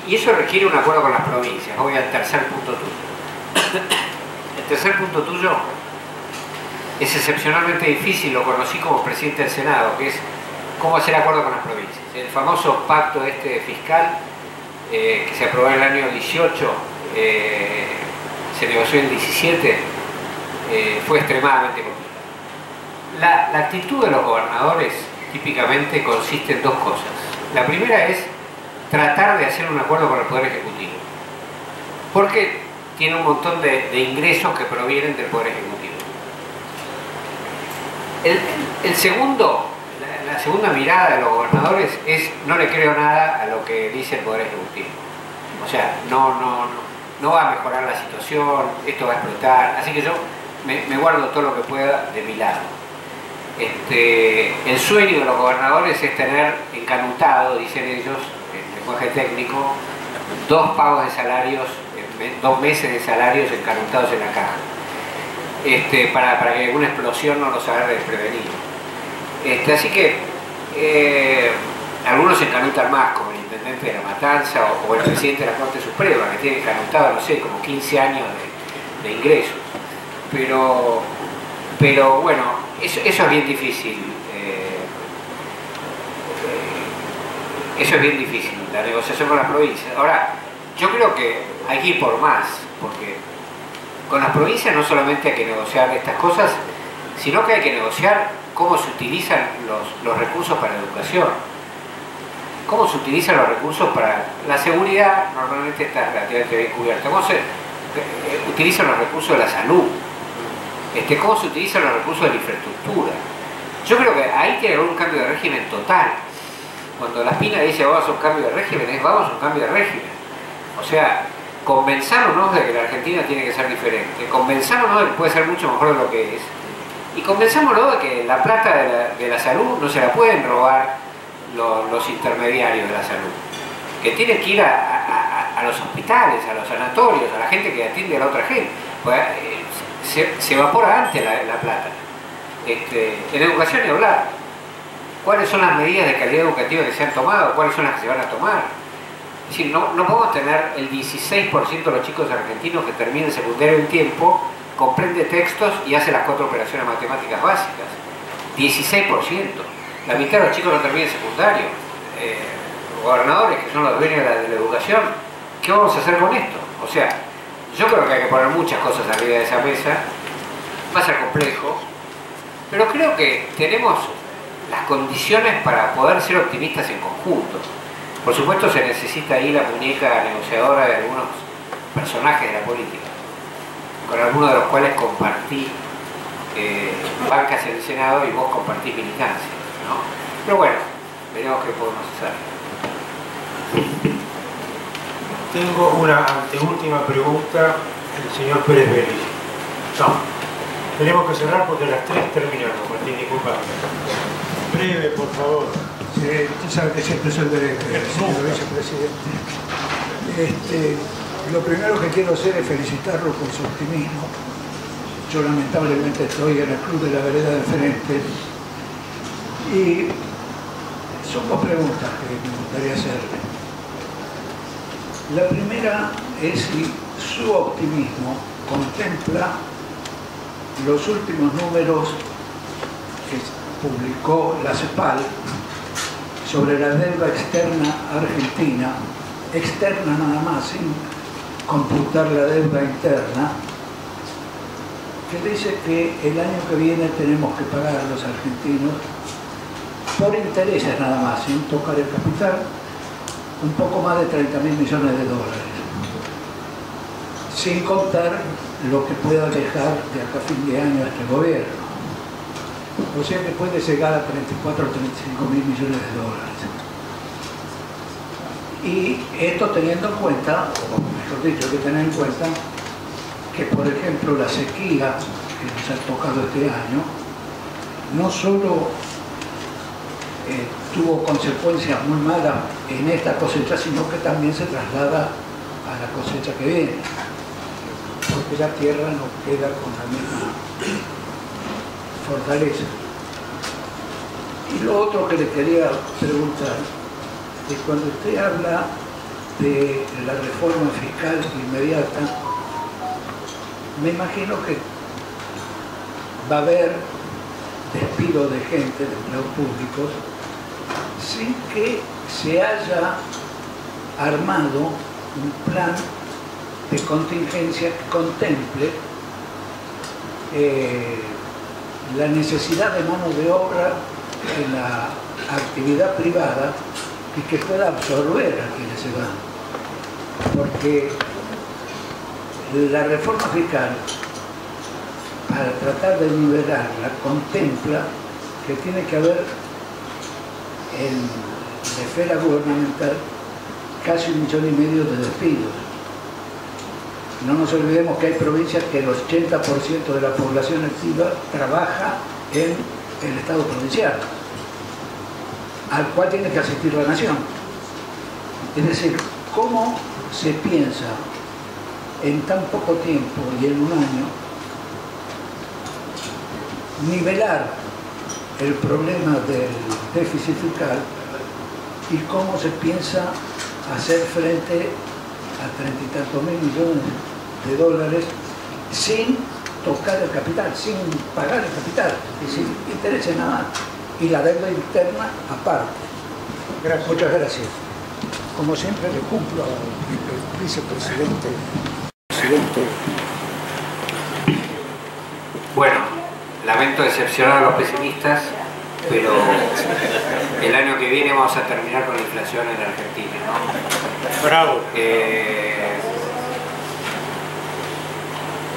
y eso requiere un acuerdo con las provincias. Voy al tercer punto tuyo. El tercer punto tuyo es excepcionalmente difícil, lo conocí como presidente del Senado, que es cómo hacer acuerdo con las provincias. El famoso pacto fiscal que se aprobó en el año 18, se negoció en el 17, fue extremadamente complicado. La actitud de los gobernadores típicamente consiste en dos cosas. La primera es tratar de hacer un acuerdo con el Poder Ejecutivo, porque tiene un montón de ingresos que provienen del Poder Ejecutivo. La segunda mirada de los gobernadores es: no le creo nada a lo que dice el Poder Ejecutivo. O sea, no va a mejorar la situación, esto va a explotar, así que yo me guardo todo lo que pueda de mi lado. El sueño de los gobernadores es tener encanutado, dicen ellos, en lenguaje técnico, 2 pagos de salarios, 2 meses de salarios encanutados en la caja, para que alguna explosión no los agarre desprevenidos. Así que algunos se encanutan más, como el intendente de La Matanza o el presidente de la Corte Suprema, que tiene encanutado, no sé, como 15 años de ingresos. Pero bueno, eso es bien difícil. Eso es bien difícil, la negociación con las provincias. Ahora, yo creo que hay que ir por más, porque con las provincias no solamente hay que negociar estas cosas, sino que hay que negociar cómo se utilizan los recursos para educación, cómo se utilizan los recursos para la seguridad, normalmente está relativamente bien cubierta, cómo se utilizan los recursos de la salud, cómo se utilizan los recursos de la infraestructura. Yo creo que ahí tiene que haber un cambio de régimen total. Cuando la Espina dice vamos a un cambio de régimen, es vamos a un cambio de régimen. O sea, convenzámonos de que la Argentina tiene que ser diferente, convenzámonos de que puede ser mucho mejor de lo que es, y convenzámonos de que la plata de la salud no se la pueden robar los intermediarios de la salud, que tienen que ir a los hospitales, a los sanatorios, a la gente que atiende a la otra gente. Pues, se evapora antes la plata. En educación ni hablar. ¿Cuáles son las medidas de calidad educativa que se han tomado? ¿Cuáles son las que se van a tomar? Es decir, no podemos tener el 16% de los chicos argentinos que terminan secundario en tiempo, comprende textos y hace las 4 operaciones matemáticas básicas. 16%. La mitad de los chicos no terminan secundario. Gobernadores, que son los dueños de la educación, ¿qué vamos a hacer con esto? O sea, yo creo que hay que poner muchas cosas arriba de esa mesa. Va a ser complejo, pero creo que tenemos las condiciones para poder ser optimistas en conjunto. Por supuesto se necesita ahí la muñeca negociadora de algunos personajes de la política, con algunos de los cuales compartí bancas en el Senado y vos compartís militancia, ¿no? Pero bueno, veremos qué podemos hacer. Tengo una anteúltima pregunta del señor Pérez Vélez. No, tenemos que cerrar porque a las 3 terminamos, Martín, disculpa. Breve, por favor. Usted sabe que siempre soy breve, señor vicepresidente. Lo primero que quiero hacer es felicitarlo por su optimismo. Yo lamentablemente estoy en el club de la vereda del frente y son 2 preguntas que me gustaría hacerle. La primera es si su optimismo contempla los últimos números que publicó la CEPAL sobre la deuda externa argentina, externa nada más, sin computar la deuda interna, que dice que el año que viene tenemos que pagar a los argentinos por intereses nada más, sin tocar el capital, un poco más de 30.000 millones de dólares, sin contar lo que pueda dejar de acá a fin de año este gobierno. O sea que puede llegar a 34 o 35.000 millones de dólares. Y esto teniendo en cuenta, o mejor dicho, hay que tener en cuenta que, por ejemplo, la sequía que nos ha tocado este año no solo tuvo consecuencias muy malas en esta cosecha, sino que también se traslada a la cosecha que viene, porque la tierra no queda con la misma fortaleza. Y lo otro que le quería preguntar es cuando usted habla de la reforma fiscal inmediata, me imagino que va a haber despido de gente, de empleados públicos, sin que se haya armado un plan de contingencia que contemple la necesidad de mano de obra en la actividad privada y que pueda absorber a quienes se van. Porque la reforma fiscal, al tratar de nivelarla, contempla que tiene que haber en la esfera gubernamental casi 1,5 millones de despidos. No nos olvidemos que hay provincias que el 80% de la población activa trabaja en el Estado provincial, al cual tiene que asistir la nación. Es decir, ¿cómo se piensa en tan poco tiempo y en un año nivelar el problema del déficit fiscal y cómo se piensa hacer frente a 30 y tantos mil millones de dólares sin tocar el capital, sin pagar el capital y sin intereses nada más, y la deuda interna aparte? Muchas gracias. Como siempre le cumplo al vicepresidente Bueno, lamento decepcionar a los pesimistas, pero el año que viene vamos a terminar con la inflación en Argentina, ¿no? Bravo.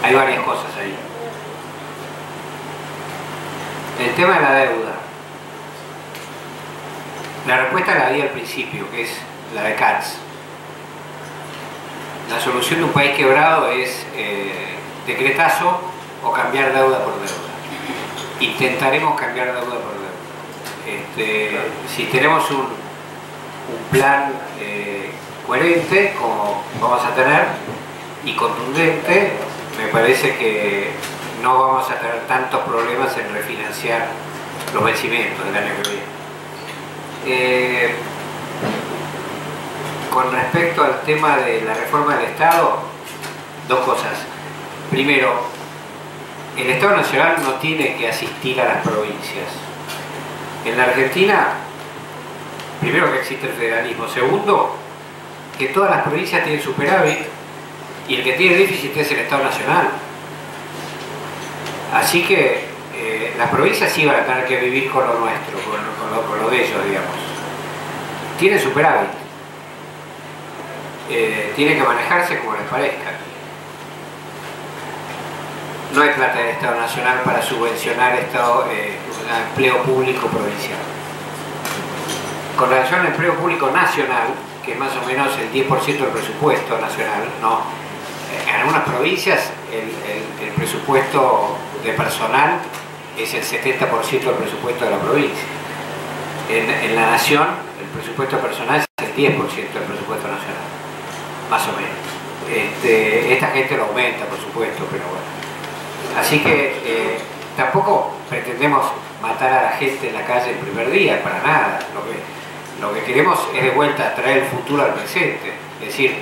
Hay varias cosas ahí. El tema de la deuda. La respuesta la di al principio, que es la de Katz. La solución de un país quebrado es decretazo o cambiar deuda por deuda. Intentaremos cambiar deuda por deuda. Si tenemos un plan coherente, como vamos a tener, y contundente, me parece que no vamos a tener tantos problemas en refinanciar los vencimientos del año que viene. Con respecto al tema de la reforma del Estado, dos cosas. Primero, el Estado Nacional no tiene que asistir a las provincias. En la Argentina, primero que existe el federalismo. Segundo, que todas las provincias tienen superávit y el que tiene déficit es el Estado Nacional. Así que las provincias sí van a tener que vivir con lo nuestro, con lo de ellos, digamos. Tienen superávit. Tienen que manejarse como les parezca. No hay plata del Estado Nacional para subvencionar empleo público provincial. Con relación al empleo público nacional, que es más o menos el 10% del presupuesto nacional, no. En algunas provincias el presupuesto de personal es el 70% del presupuesto de la provincia. En la nación el presupuesto personal es el 10% del presupuesto nacional, más o menos. Esta gente lo aumenta, por supuesto, pero bueno. Así que tampoco pretendemos matar a la gente en la calle el primer día, para nada. Lo que queremos es de vuelta traer el futuro al presente. Es decir,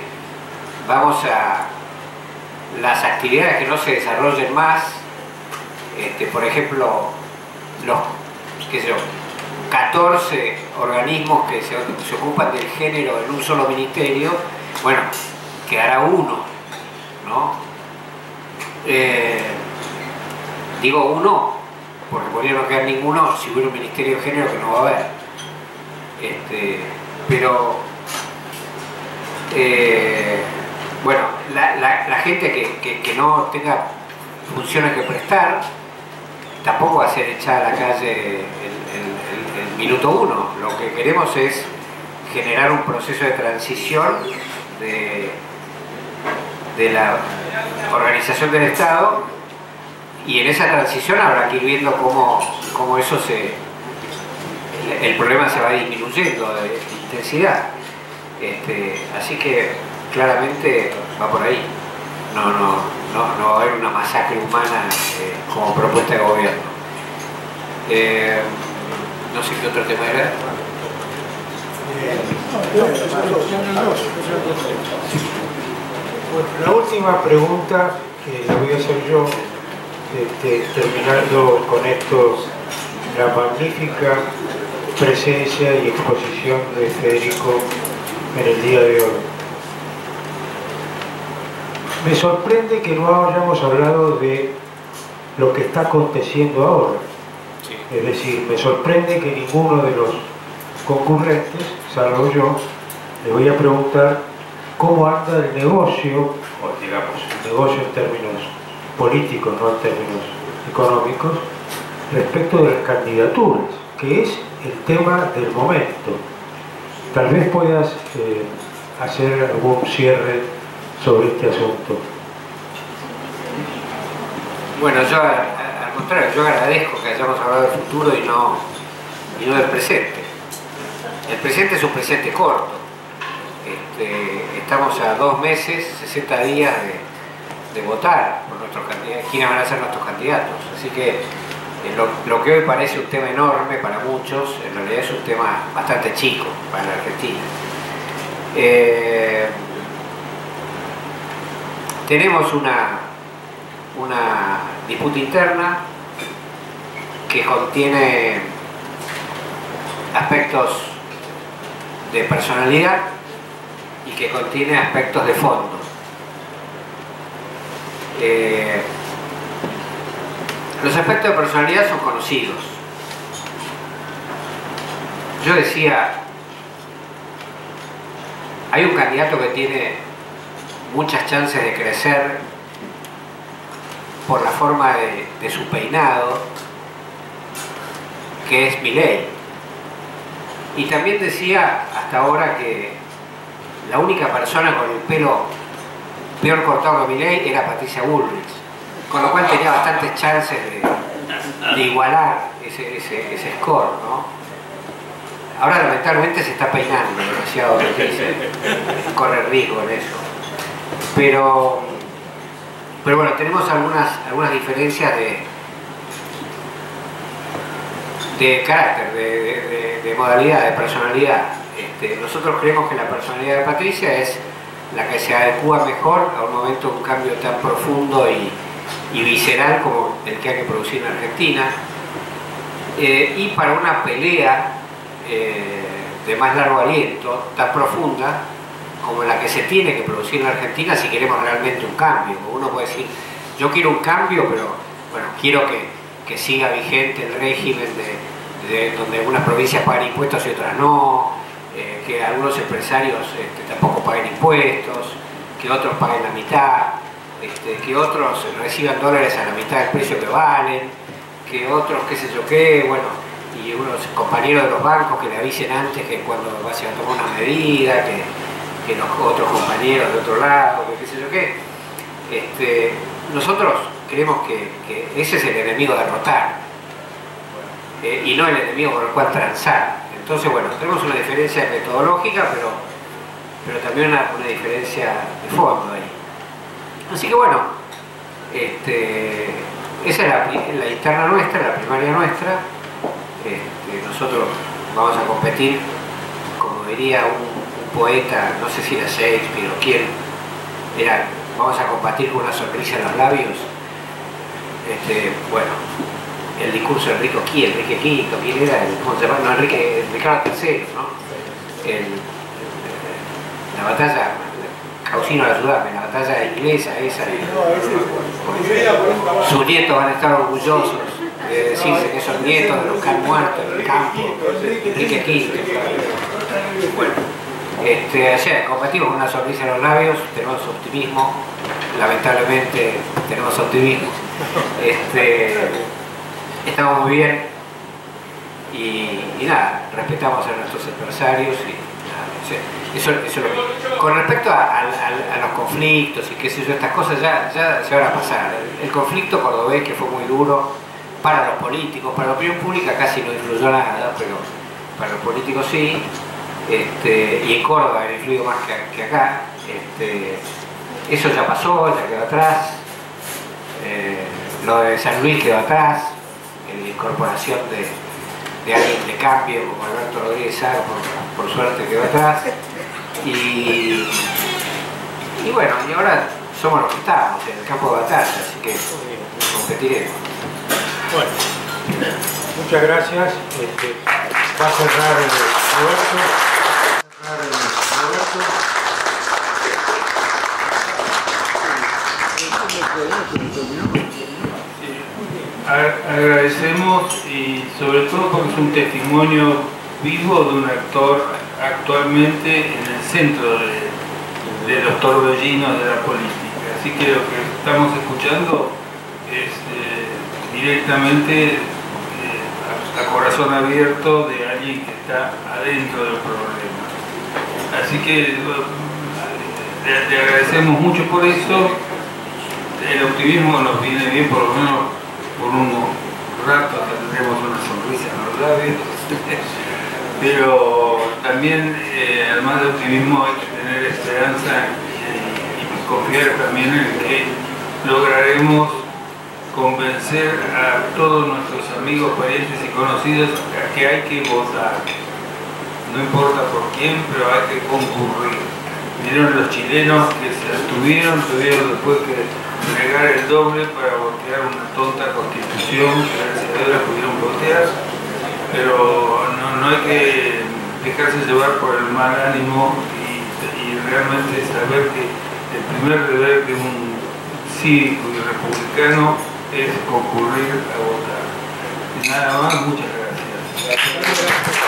vamos a las actividades que no se desarrollen más, por ejemplo, los 14 organismos que se ocupan del género en un solo ministerio, bueno, quedará uno, ¿no? Digo uno, porque podría no quedar ninguno si hubiera un ministerio de género, que no va a haber. Pero bueno, la gente que no tenga funciones que prestar tampoco va a ser echada a la calle el minuto uno. Lo que queremos es generar un proceso de transición de la organización del Estado, y en esa transición habrá que ir viendo cómo eso el problema se va disminuyendo de intensidad. Así que claramente va por ahí. No va a haber una masacre humana como propuesta de gobierno. No sé qué otro tema era. Bueno, la última pregunta que la voy a hacer yo, terminando con esto, la magnífica presencia y exposición de Federico en el día de hoy. Me sorprende que no hayamos hablado de lo que está aconteciendo ahora. Sí. Es decir, me sorprende que ninguno de los concurrentes, salvo yo, le voy a preguntar cómo anda el negocio, o digamos, el negocio en términos políticos, no en términos económicos, respecto de las candidaturas, que es el tema del momento. Tal vez puedas hacer algún cierre sobre este asunto. Bueno, yo al contrario, yo agradezco que hayamos hablado del futuro y no del presente. El presente es un presente corto. Estamos a 2 meses, 60 días de votar por nuestros candidatos, quiénes van a ser nuestros candidatos. Así que lo que hoy parece un tema enorme para muchos, en realidad es un tema bastante chico para la Argentina. Tenemos una disputa interna que contiene aspectos de personalidad y que contiene aspectos de fondo. Los aspectos de personalidad son conocidos. Yo decía, hay un candidato que tiene muchas chances de crecer por la forma de su peinado, que es Milei. Y también decía hasta ahora que la única persona con el pelo peor cortado que Milei era Patricia Bullrich, con lo cual tenía bastantes chances de igualar ese score, ¿no? Ahora lamentablemente se está peinando demasiado, corre riesgo en eso. Pero bueno, tenemos algunas diferencias de carácter, de modalidad, de personalidad. Nosotros creemos que la personalidad de Patricia es la que se adecua mejor a un momento de un cambio tan profundo y visceral como el que hay que producir en Argentina, y para una pelea de más largo aliento, tan profunda como la que se tiene que producir en Argentina si queremos realmente un cambio. Uno puede decir, yo quiero un cambio, pero bueno, quiero que siga vigente el régimen de donde algunas provincias pagan impuestos y otras no, que algunos empresarios tampoco paguen impuestos, que otros paguen la mitad, que otros reciban dólares a la mitad del precio que valen, que otros qué sé yo qué, bueno, y unos compañeros de los bancos que le avisen antes que cuando se va a tomar una medida, que los otros compañeros de otro lado, que qué sé yo qué. Nosotros creemos que ese es el enemigo a derrotar, y no el enemigo con el cual transar. Entonces, bueno, tenemos una diferencia metodológica, pero también una diferencia de fondo ahí. Así que bueno, esa es la interna nuestra, la primaria nuestra. Nosotros vamos a competir, como diría un poeta, no sé si era Shakespeare o quién, vamos a combatir con una sonrisa en los labios. Bueno, el discurso de Enrique V, ¿quién era? ¿Cómo se llama? No, Ricardo III, ¿no? La batalla, Causino de ayudarme, la batalla inglesa esa, sus nietos van a estar orgullosos de decirse que son nietos de los que han muerto en el campo, Enrique V. Bueno, o sea, combatimos con una sonrisa en los labios, tenemos optimismo, lamentablemente tenemos optimismo. Estamos muy bien y nada, respetamos a nuestros adversarios y nada, eso es lo que... Con respecto a los conflictos y qué sé yo, estas cosas ya se van a pasar. El conflicto cordobés, que fue muy duro para los políticos, para la opinión pública casi no influyó nada, pero para los políticos sí, y en Córdoba ha influido más que acá. Eso ya pasó, ya quedó atrás. Lo de San Luis quedó atrás, la incorporación de alguien de cambio como Alberto Rodríguez Sago, por suerte quedó atrás. Y bueno, y ahora somos los que estamos en el campo de batalla, así que competiremos. Bueno, muchas gracias. Va a cerrar Agradecemos, y sobre todo porque es un testimonio vivo de un actor actualmente en el centro de los torbellinos de la política. Así que lo que estamos escuchando es directamente a corazón abierto de alguien que está adentro del problema. Así que le agradecemos mucho por eso. El optimismo nos viene bien, por lo menos por unos ratos tendremos una sonrisa en los labios. Pero también, además de optimismo, hay que tener esperanza y confiar también en que lograremos convencer a todos nuestros amigos, parientes y conocidos a que hay que votar. No importa por quién, pero hay que concurrir. Vieron los chilenos que se abstuvieron, tuvieron después que regar el doble para votar una tonta constitución, que gracias a Dios la pudieron votar, pero no hay que dejarse llevar por el mal ánimo y realmente saber que el primer deber de un cívico y republicano es concurrir a votar. Nada más, muchas gracias.